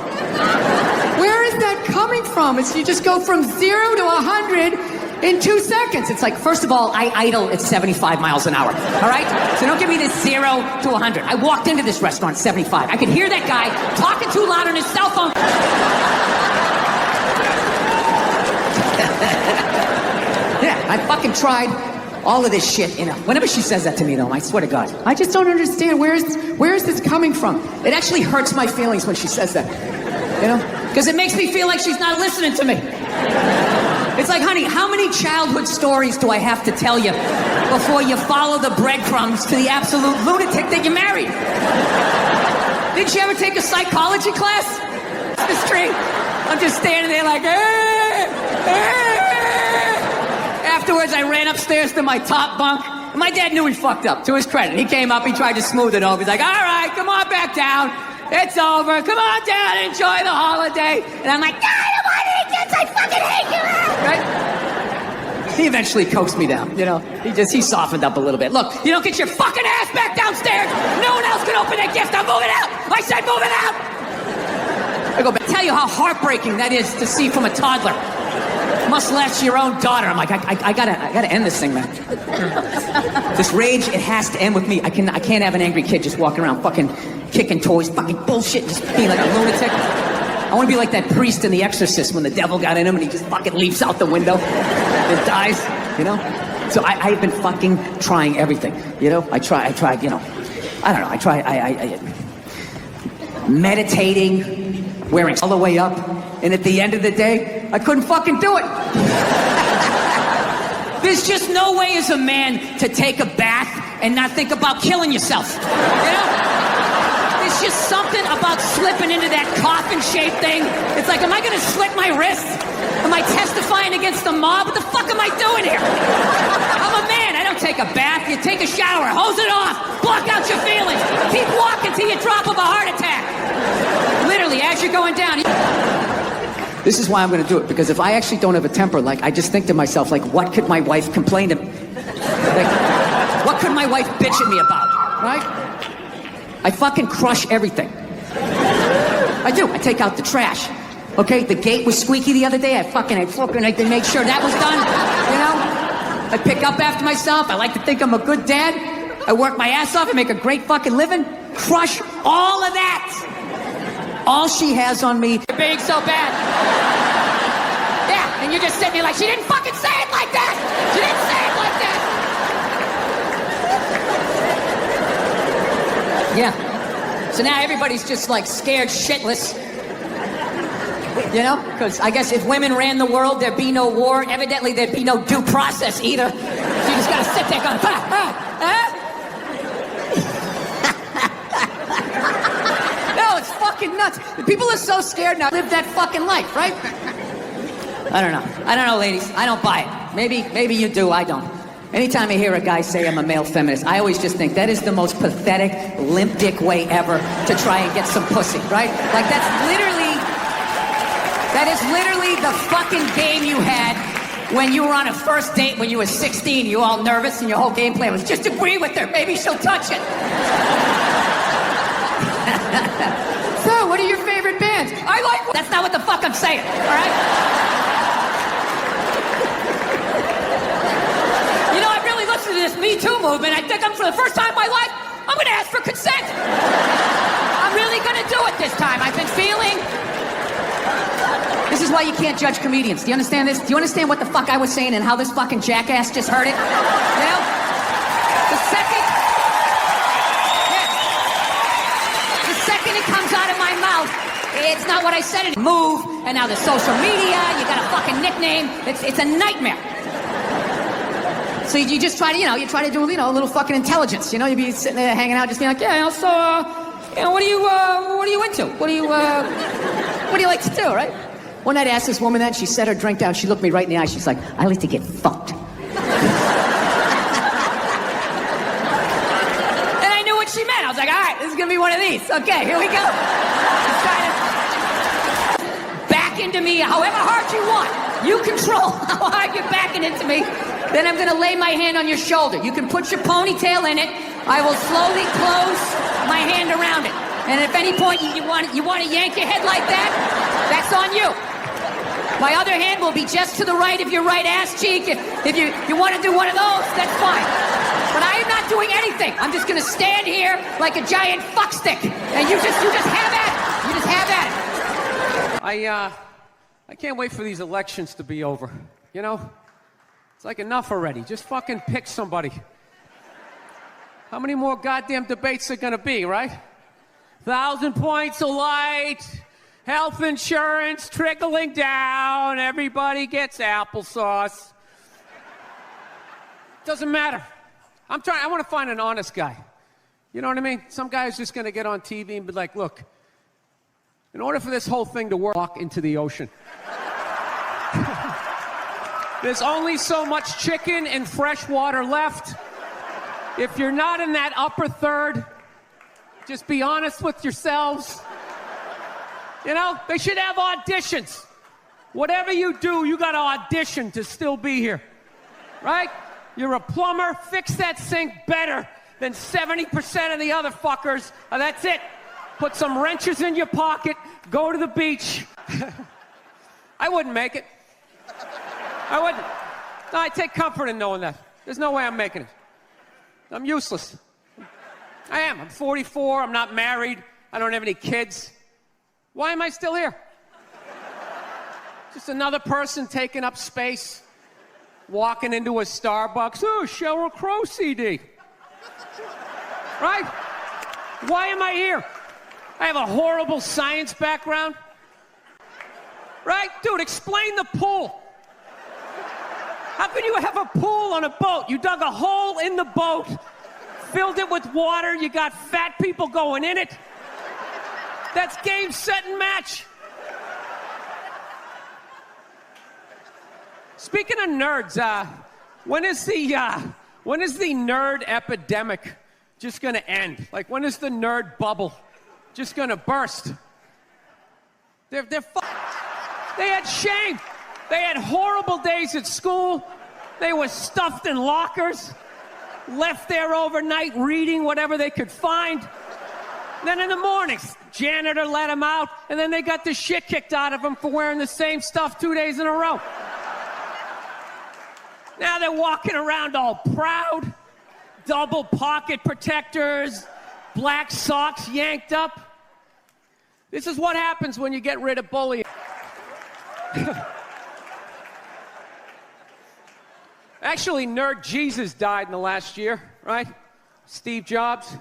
Where is that coming from? It's you just go from 0 to 100 in 2 seconds. It's like, first of all, I idle at 75 miles an hour. All right? So don't give me this 0 to 100. I walked into this restaurant at 75. I could hear that guy talking too loud on his cell phone. Yeah, I fucking tried all of this shit, you know. Whenever she says that to me, though, I swear to God, I just don't understand. Where is this coming from? It actually hurts my feelings when she says that, you know? Because it makes me feel like she's not listening to me. It's like, honey, how many childhood stories do I have to tell you before you follow the breadcrumbs to the absolute lunatic that you married? Didn't you ever take a psychology class? The street. I'm just standing there like, Afterwards, I ran upstairs to my top bunk. My dad knew he fucked up, to his credit. He came up, he tried to smooth it over. He's like, all right, come on back down. It's over. Come on down, enjoy the holiday. And I'm like, I don't want to eat this. I fucking hate you. Right? He eventually coaxed me down, you know. He softened up a little bit. Look, you don't get your fucking ass back downstairs. No one else can open that gift. I'm moving out. I said moving out. I go back. Tell you how heartbreaking that is to see from a toddler. Must latch your own daughter. I'm like, I gotta end this thing, man. This rage, it has to end with me. I can't have an angry kid just walking around fucking kicking toys, fucking bullshit, just being like a lunatic. I want to be like that priest in The Exorcist when the devil got in him and he just fucking leaps out the window and dies, you know? So I've been fucking trying everything, you know? I tried, you know, I don't know, I meditating, wearing all the way up, and at the end of the day, I couldn't fucking do it. There's just no way as a man to take a bath and not think about killing yourself, you know? There's just something about slipping into that coffin-shaped thing. It's like, am I gonna slit my wrist? Am I testifying against the mob? What the fuck am I doing here? I'm a man, I don't take a bath. You take a shower, hose it off, block out your feelings. Keep walking till you drop of a heart attack. Literally, as you're going down. This is why I'm going to do it, because if I actually don't have a temper, like, I just think to myself, like, what could my wife complain to me? Like, what could my wife bitch at me about, right? I fucking crush everything. I do. I take out the trash. Okay, the gate was squeaky the other day. I make sure that was done, you know? I pick up after myself. I like to think I'm a good dad. I work my ass off. I make a great fucking living. Crush all of that. All she has on me, being so bad. Yeah, and you just sit there like, she didn't fucking say it like that. She didn't say it like that. Yeah. So now everybody's just like scared shitless. You know? Because I guess if women ran the world, there'd be no war. Evidently, there'd be no due process either. So you just gotta sit there going, No, it's fucking nuts. People are so scared now to live that fucking life, right? I don't know. I don't know, ladies. I don't buy it. Maybe you do. I don't. Anytime I hear a guy say I'm a male feminist, I always just think that is the most pathetic, limp dick way ever to try and get some pussy, right? Like, that is literally the fucking game you had when you were on a first date when you were 16. You were all nervous and your whole game plan was just agree with her. Maybe she'll touch it. So, what are your favorite bands? I like... That's not what the fuck I'm saying, all right? You know, I really listened to this Me Too movement. I think for the first time in my life, I'm going to ask for consent. I'm really going to do it this time. I've been feeling... This is why you can't judge comedians. Do you understand this? Do you understand what the fuck I was saying and how this fucking jackass just heard it? You know? The second it comes out of my mouth, it's not what I said. It move, and now the social media, you got a fucking nickname. It's a nightmare. So you just try to, you try to do, a little fucking intelligence. You be sitting there hanging out, just being like, yeah, so, what are you into? What do you like to do, right? One night I asked this woman that, she set her drink down, she looked me right in the eye, she's like, I like to get fucked. And I knew what she meant. I was like, all right, this is gonna be one of these. Okay, here we go. Just trying to back into me however hard you want. You control how hard you're backing into me. Then I'm gonna lay my hand on your shoulder. You can put your ponytail in it. I will slowly close my hand around it. And if at any point you want to yank your head like that, that's on you. My other hand will be just to the right of your right ass cheek. If you want to do one of those, that's fine. But I am not doing anything. I'm just going to stand here like a giant fuckstick. And you just have at it. You just have at it. I can't wait for these elections to be over. It's like enough already. Just fucking pick somebody. How many more goddamn debates are going to be, right? 1,000 points of light, health insurance trickling down, everybody gets applesauce. Doesn't matter. I want to find an honest guy. You know what I mean? Some guy is just going to get on TV and be like, look, in order for this whole thing to work, walk into the ocean. There's only so much chicken and fresh water left. If you're not in that upper third, just be honest with yourselves. They should have auditions. Whatever you do, you got to audition to still be here. Right? You're a plumber. Fix that sink better than 70% of the other fuckers. That's it. Put some wrenches in your pocket. Go to the beach. I wouldn't make it. I wouldn't. No, I take comfort in knowing that. There's no way I'm making it. I'm useless. I am. I'm 44. I'm not married. I don't have any kids. Why am I still here? Just another person taking up space, walking into a Starbucks. Oh, Sheryl Crow CD. Right? Why am I here? I have a horrible science background. Right? Dude, explain the pool. How can you have a pool on a boat? You dug a hole in the boat, filled it with water, you got fat people going in it. That's game, set, and match. Speaking of nerds, when is the nerd epidemic just gonna end? Like, when is the nerd bubble just gonna burst? They're They had shame. They had horrible days at school. They were stuffed in lockers, left there overnight reading whatever they could find. Then in the mornings, janitor let them out, and then they got the shit kicked out of them for wearing the same stuff 2 days in a row. Now they're walking around all proud, double pocket protectors, black socks yanked up. This is what happens when you get rid of bullying. Actually, Nerd Jesus died in the last year, right? Steve Jobs.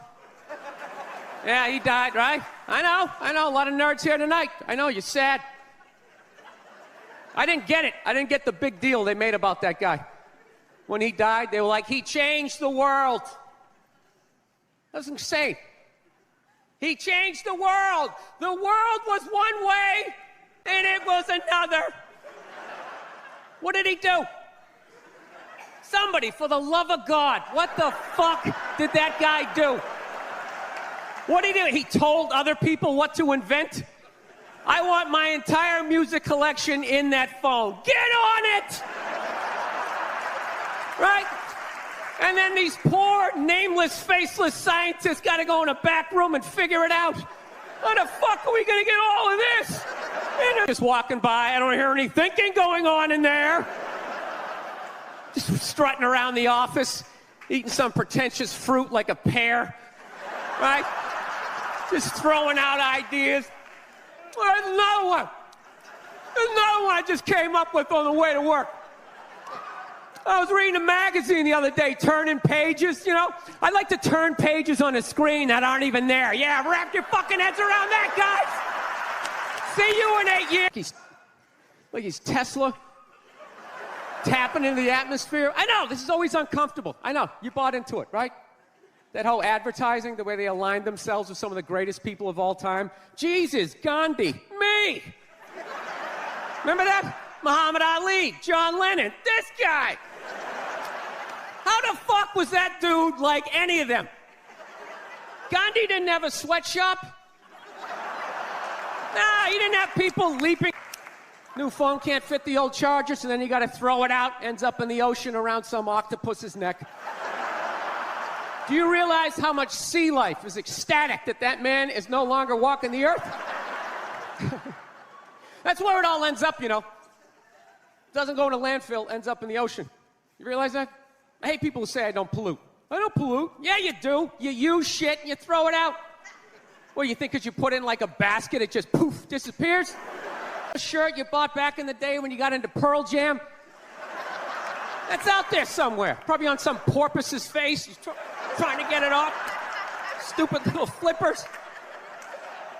Yeah, he died, right? I know, a lot of nerds here tonight. I know, you're sad. I didn't get it. I didn't get the big deal they made about that guy. When he died, they were like, he changed the world. That was insane. He changed the world. The world was one way, and it was another. What did he do? Somebody, for the love of God, what the fuck did that guy do? What did he do? He told other people what to invent? I want my entire music collection in that phone. Get on it! Right? And then these poor, nameless, faceless scientists got to go in a back room and figure it out. How the fuck are we going to get all of this? And they're just walking by. I don't hear any thinking going on in there. Just strutting around the office, eating some pretentious fruit like a pear. Right? Just throwing out ideas. There's another one. There's another one I just came up with on the way to work. I was reading a magazine the other day, turning pages, you know. I like to turn pages on a screen that aren't even there. Yeah, wrap your fucking heads around that, guys. See you in 8 years. He's Tesla, tapping into the atmosphere. I know, this is always uncomfortable. I know, you bought into it, right? That whole advertising, the way they aligned themselves with some of the greatest people of all time. Jesus, Gandhi, me. Remember that? Muhammad Ali, John Lennon, this guy. How the fuck was that dude like any of them? Gandhi didn't have a sweatshop. Nah, he didn't have people leaping. New phone can't fit the old charger, so then you gotta throw it out, ends up in the ocean around some octopus's neck. Do you realize how much sea life is ecstatic that that man is no longer walking the earth? That's where it all ends up, you know. Doesn't go in a landfill, ends up in the ocean. You realize that? I hate people who say I don't pollute. I don't pollute. Yeah, you do. You use shit and you throw it out. Well, you think because you put it in like a basket, it just poof, disappears? A shirt you bought back in the day when you got into Pearl Jam? That's out there somewhere. Probably on some porpoise's face. He's trying to get it off. Stupid little flippers.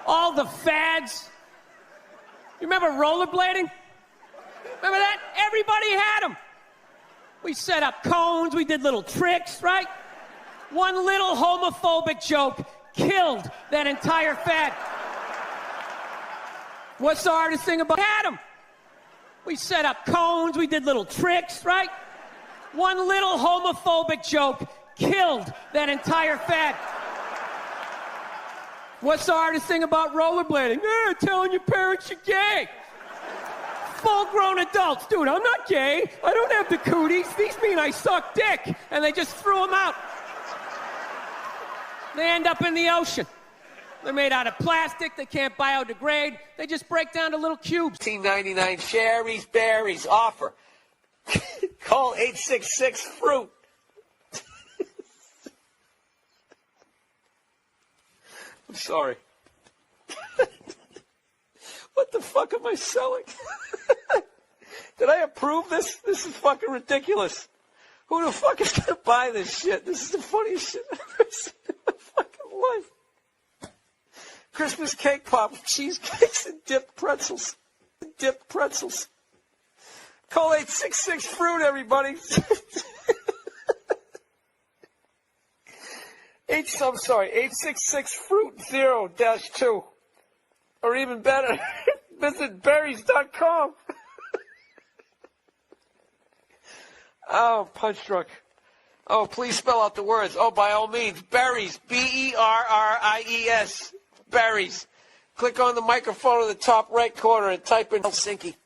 All the fads. You remember rollerblading? Remember that? Everybody had them. We set up cones, we did little tricks, right? One little homophobic joke killed that entire fad. What's the hardest thing about had them? We set up cones, we did little tricks, right? One little homophobic joke killed that entire fad. What's the hardest thing about rollerblading? Telling your parents you're gay. Full-grown adults. Dude, I'm not gay. I don't have the cooties. These mean I suck dick. And they just threw them out. They end up in the ocean. They're made out of plastic. They can't biodegrade. They just break down to little cubes. $19.99 Sherry's Berries offer. Call 866-FRUIT. I'm sorry. What the fuck am I selling? Did I approve this? This is fucking ridiculous. Who the fuck is gonna buy this shit? This is the funniest shit I've ever seen in my fucking life. Christmas cake pop, cheesecakes, and dipped pretzels. Dipped pretzels. Call 866-FRUIT, everybody. 866-FRUIT 0-2. Or even better, visit berries.com. Oh, punch drunk. Oh, please spell out the words. Oh, by all means, berries. Berries. Berries. Click on the microphone in the top right corner and type in Helsinki.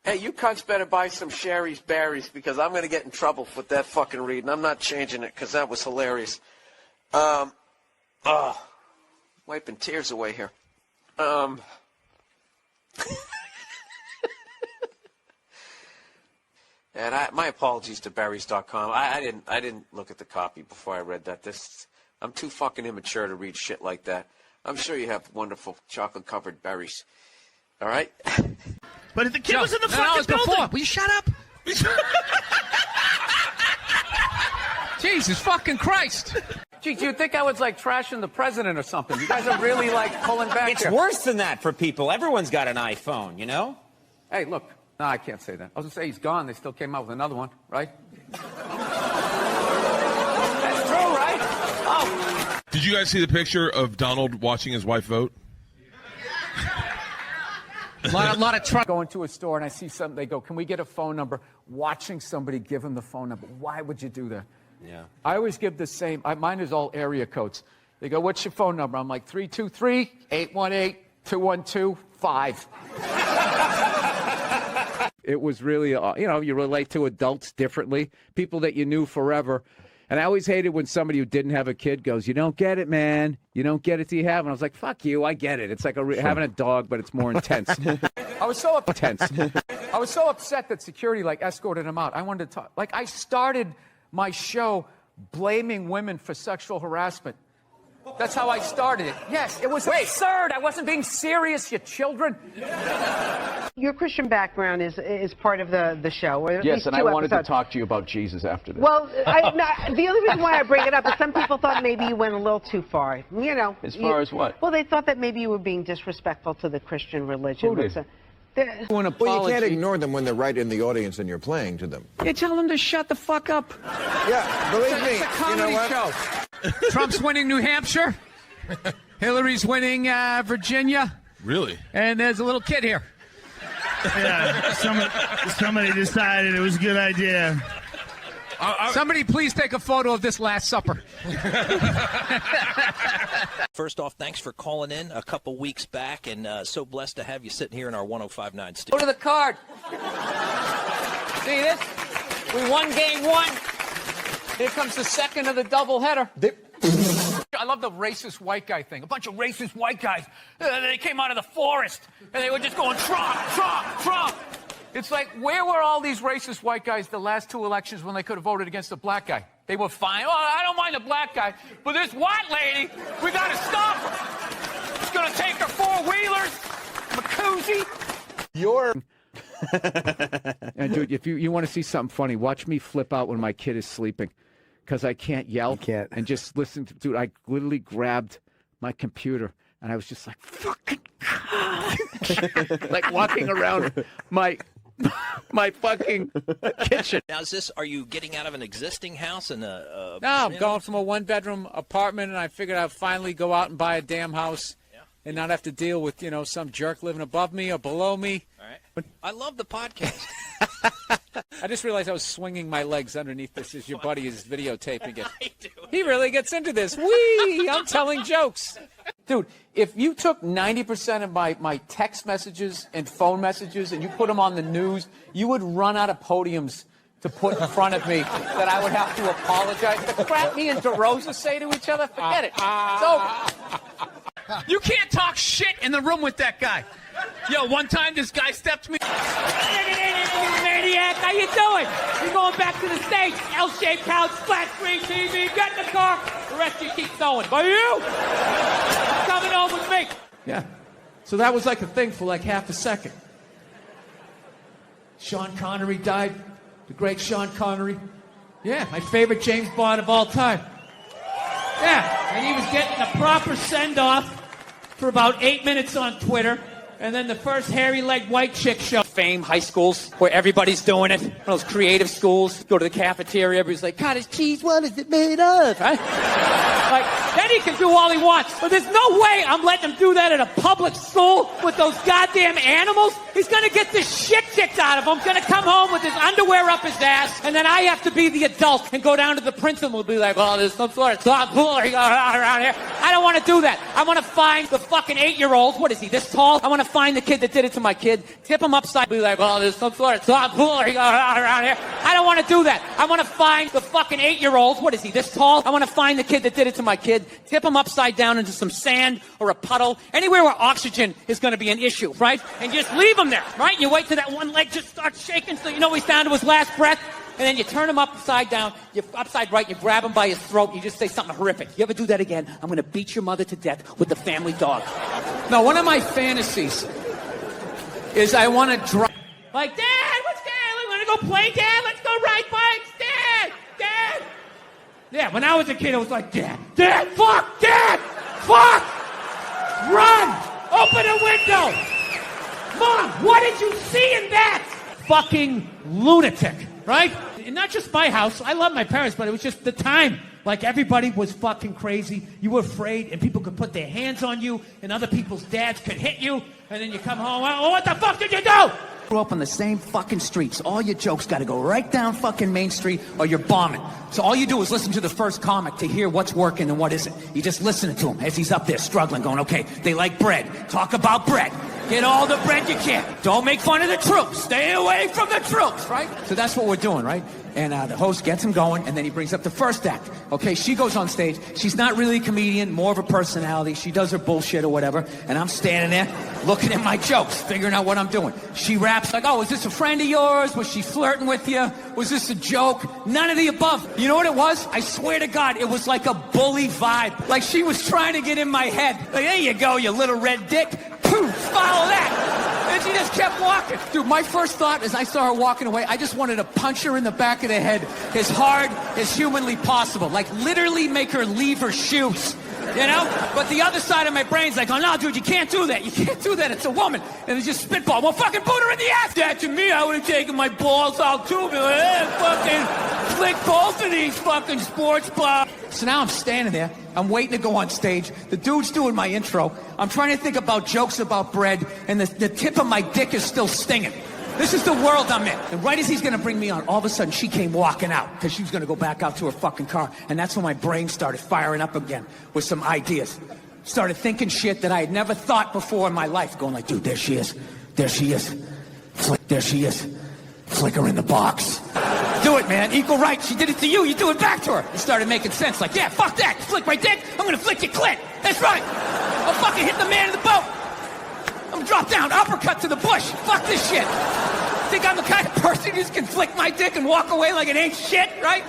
Hey, you cunts better buy some Sherry's berries because I'm going to get in trouble with that fucking read, and I'm not changing it because that was hilarious. Wiping tears away here. And my apologies to berries.com. I didn't look at the copy before I read that. I'm too fucking immature to read shit like that. I'm sure you have wonderful chocolate-covered berries. All right? But if the kid was in the fucking building... Before. Will you shut up? Jesus fucking Christ. Gee, do you think I was, like, trashing the president or something? You guys are really, like, pulling back It's here. worse than that for people. Everyone's got an iPhone, you know? Hey, look. No, I can't say that. I was going to say he's gone. They still came out with another one, right? That's true, right? Oh. Did you guys see the picture of Donald watching his wife vote? A lot of truck going to a store and I see something. They go, "Can we get a phone number?" Watching somebody give them the phone number. Why would you do that? Yeah. I always give the same. Mine is all area codes. They go, "What's your phone number?" I'm like 323-818-212-5. It was really, you relate to adults differently, people that you knew forever. And I always hated when somebody who didn't have a kid goes, "You don't get it, man. You don't get it till you have." And I was like, "Fuck you, I get it. It's like having a dog, but it's more intense." I was so upset that security escorted him out. I wanted to talk. I started my show blaming women for sexual harassment. That's how I started it. Yes, it was absurd. I wasn't being serious, you children. Your Christian background is part of the show. Or at Yes, least and two I wanted to episodes. talk to you about Jesus after this. Well, the only reason why I bring it up is some people thought maybe you went a little too far. You know. As far as what? Well, they thought that maybe you were being disrespectful to the Christian religion. Who did? Well, you can't ignore them when they're right in the audience and you're playing to them. You tell them to shut the fuck up. Yeah, believe me. It's a comedy you know what? show. Trump's winning New Hampshire. Hillary's winning Virginia. Really? And there's a little kid here. Yeah, somebody decided it was a good idea. Somebody please take a photo of this Last Supper. First off, thanks for calling in a couple weeks back, and so blessed to have you sitting here in our 105.9 studio. Go to the card. See this? We won game one. Here comes the second of the doubleheader. I love the racist white guy thing. A bunch of racist white guys. They came out of the forest, and they were just going, Trump, Trump, Trump. It's like, where were all these racist white guys the last two elections when they could have voted against the black guy? They were fine. Oh, I don't mind the black guy, but this white lady, we got to stop her. It's going to take her four-wheelers, Macuzzi. And dude, if you want to see something funny, watch me flip out when my kid is sleeping, because I can't yell. And just listen to, dude, I literally grabbed my computer and I was just like, fucking God. Like walking around my fucking kitchen. Now, are you getting out of an existing house and No, I'm going from a one-bedroom apartment, and I figured I'd finally go out and buy a damn house and not have to deal with, some jerk living above me or below me. All right. I love the podcast. I just realized I was swinging my legs underneath this as your buddy is videotaping it. He really gets into this. Whee! I'm telling jokes. Dude, if you took 90% of my text messages and phone messages and you put them on the news, you would run out of podiums to put in front of me that I would have to apologize. The crap me and DeRosa say to each other, forget it. It's over. You can't talk shit in the room with that guy. Yo, one time this guy stepped to me. Maniac, how you doing? You're going back to the States. L-shaped couch, flat screen TV, get in the car. The rest of you keep going. But you, coming home with me. Yeah. So that was like a thing for like half a second. Sean Connery died. The great Sean Connery. Yeah, my favorite James Bond of all time. Yeah, and he was getting a proper send-off for about 8 minutes on Twitter. And then the first hairy-legged white chick show. Fame high schools where everybody's doing it. One of those creative schools. Go to the cafeteria. Everybody's like, cottage cheese, what is it made of? Huh? Like, then he can do all he wants. But there's no way I'm letting him do that at a public school with those goddamn animals. He's gonna get the shit kicked out of him. Gonna come home with his underwear up his ass, and then I have to be the adult and go down to the principal and be like, oh, there's some sort of tomfoolery going on around here. I don't want to do that. I want to find the fucking 8-year-old. What is he, this tall? I want to find the kid that did it to my kid, tip him upside, be like, oh, there's some sort of tomfoolery going on around here. I don't want to do that. I want to find the fucking 8-year-old. What is he, this tall? I want to find the kid that did it to my kid, tip him upside down into some sand or a puddle, anywhere where oxygen is going to be an issue, right? And just leave him there, right? You wait till that one leg just starts shaking so you know he's down to his last breath. And then you turn him upside down, you upside right, you grab him by his throat, and you just say something horrific. You ever do that again, I'm going to beat your mother to death with the family dog. Now, one of my fantasies is I want to drive. Like, Dad, what's Dad? We want to go play, Dad? Let's go ride bikes, Dad, Dad. Yeah, when I was a kid, it was like, Dad, fuck, run, open a window. Mom, what did you see in that? Fucking lunatic, right? And not just my house. I love my parents, but it was just the time. Like, everybody was fucking crazy. You were afraid, and people could put their hands on you, and other people's dads could hit you, and then you come home, oh, what the fuck did you do? Grew up on the same fucking streets. All your jokes got to go right down fucking Main Street, or you're bombing. So all you do is listen to the first comic to hear what's working and what isn't. You just listen to him as he's up there struggling, going, okay, they like bread. Talk about bread. Get all the bread you can. Don't make fun of the troops. Stay away from the troops, right? So that's what we're doing, right? And the host gets him going, and then he brings up the first act. Okay, she goes on stage. She's not really a comedian, more of a personality. She does her bullshit or whatever, and I'm standing there looking at my jokes, figuring out what I'm doing. She raps like, oh, is this a friend of yours? Was she flirting with you? Was this a joke? None of the above. You know what it was? I swear to God, it was like a bully vibe. Like she was trying to get in my head. Like, there you go, you little red dick. Poof, follow that. And she just kept walking. Dude, my first thought as I saw her walking away, I just wanted to punch her in the back of the head as hard as humanly possible. Like literally make her leave her shoes. You know? But the other side of my brain's like, oh, no, dude, you can't do that. You can't do that. It's a woman. And it's just spitball. Well, fucking boot her in the ass. That to me, I would have taken my balls out too. Be like, hey, fucking flick both of these fucking sports bras. So now I'm standing there. I'm waiting to go on stage. The dude's doing my intro. I'm trying to think about jokes about bread, and the tip of my dick is still stinging. This is the world I'm in. And right as he's going to bring me on, all of a sudden she came walking out because she was going to go back out to her fucking car. And that's when my brain started firing up again with some ideas. Started thinking shit that I had never thought before in my life. Going like, dude, there she is. There she is. There she is. Flick her in the box. Do it, man. Equal rights. She did it to you. You do it back to her. It started making sense. Like, yeah, fuck that. Flick my dick. I'm going to flick your clit. That's right. I'll fucking hit the man in the boat. I'm drop down, uppercut to the bush. Fuck this shit. Think I'm the kind of person who just can flick my dick and walk away like it ain't shit, right?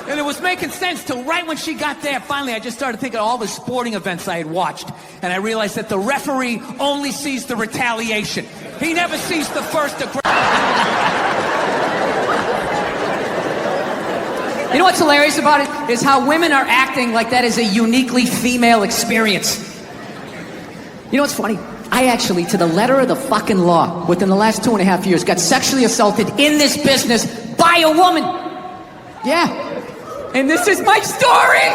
And it was making sense till right when she got there. Finally, I just started thinking of all the sporting events I had watched. And I realized that the referee only sees the retaliation. He never sees the first aggression. You know what's hilarious about it? Is how women are acting like that is a uniquely female experience. You know what's funny? I actually, to the letter of the fucking law, within the last 2.5 years, got sexually assaulted in this business by a woman. Yeah. And this is my story.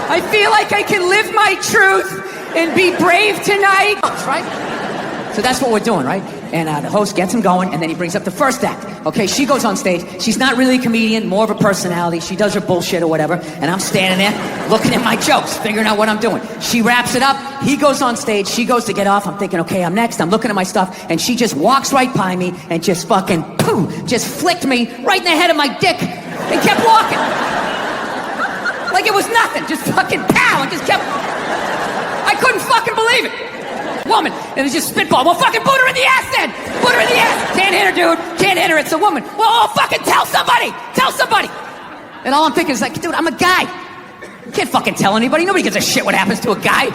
I feel like I can live my truth and be brave tonight. Right? So that's what we're doing, right? And the host gets him going, and then he brings up the first act. Okay, she goes on stage. She's not really a comedian, more of a personality. She does her bullshit or whatever, and I'm standing there looking at my jokes, figuring out what I'm doing. She wraps it up. He goes on stage. She goes to get off. I'm thinking, okay, I'm next. I'm looking at my stuff, and she just walks right by me and just fucking, pooh, just flicked me right in the head of my dick and kept walking. Like it was nothing. Just fucking pow, and just kept... I couldn't fucking believe it. Woman, and it's just spitball. Well, fucking put her in the ass then. Put her in the ass. Can't hit her, dude. Can't hit her. It's a woman. Well, fucking tell somebody. Tell somebody. And all I'm thinking is like, dude, I'm a guy. You can't fucking tell anybody. Nobody gives a shit what happens to a guy.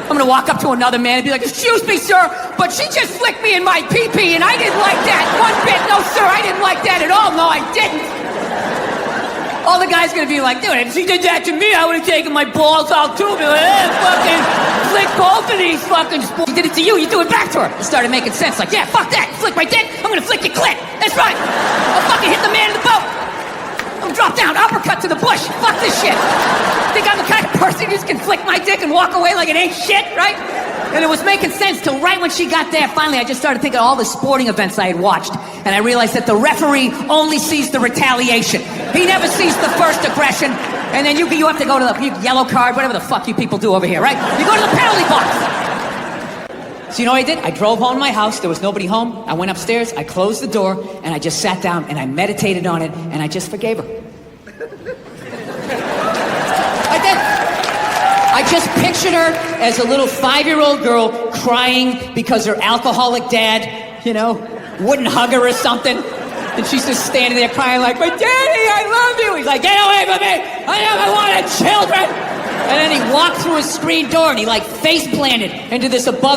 I'm gonna walk up to another man and be like, excuse me, sir, but she just flicked me in my pee-pee and I didn't like that one bit. No, sir, I didn't like that at all. No, I didn't. All the guy's gonna be like, dude, if she did that to me, I would have taken my balls out too. Be like, hey, fucking flick both of these fucking sports. She did it to you, you do it back to her. It started making sense. Like, yeah, fuck that. Flick my dick, I'm gonna flick your clit. That's right. I'll fucking hit the man in the boat. just can flick my dick and walk away like it ain't shit, right? And it was making sense till right when she got there. Finally, I just started thinking of all the sporting events I had watched. And I realized that the referee only sees the retaliation. He never sees the first aggression. And then you have to go to the yellow card, whatever the fuck you people do over here, right? You go to the penalty box. So you know what I did? I drove home to my house. There was nobody home. I went upstairs. I closed the door. And I just sat down and I meditated on it. And I just forgave her. I did. I just pictured her as a little 5-year-old girl crying because her alcoholic dad, wouldn't hug her or something. And she's just standing there crying like, "But Daddy, I love you." He's like, "Get away from me! I never wanted children!" And then he walked through a screen door and he face planted into this above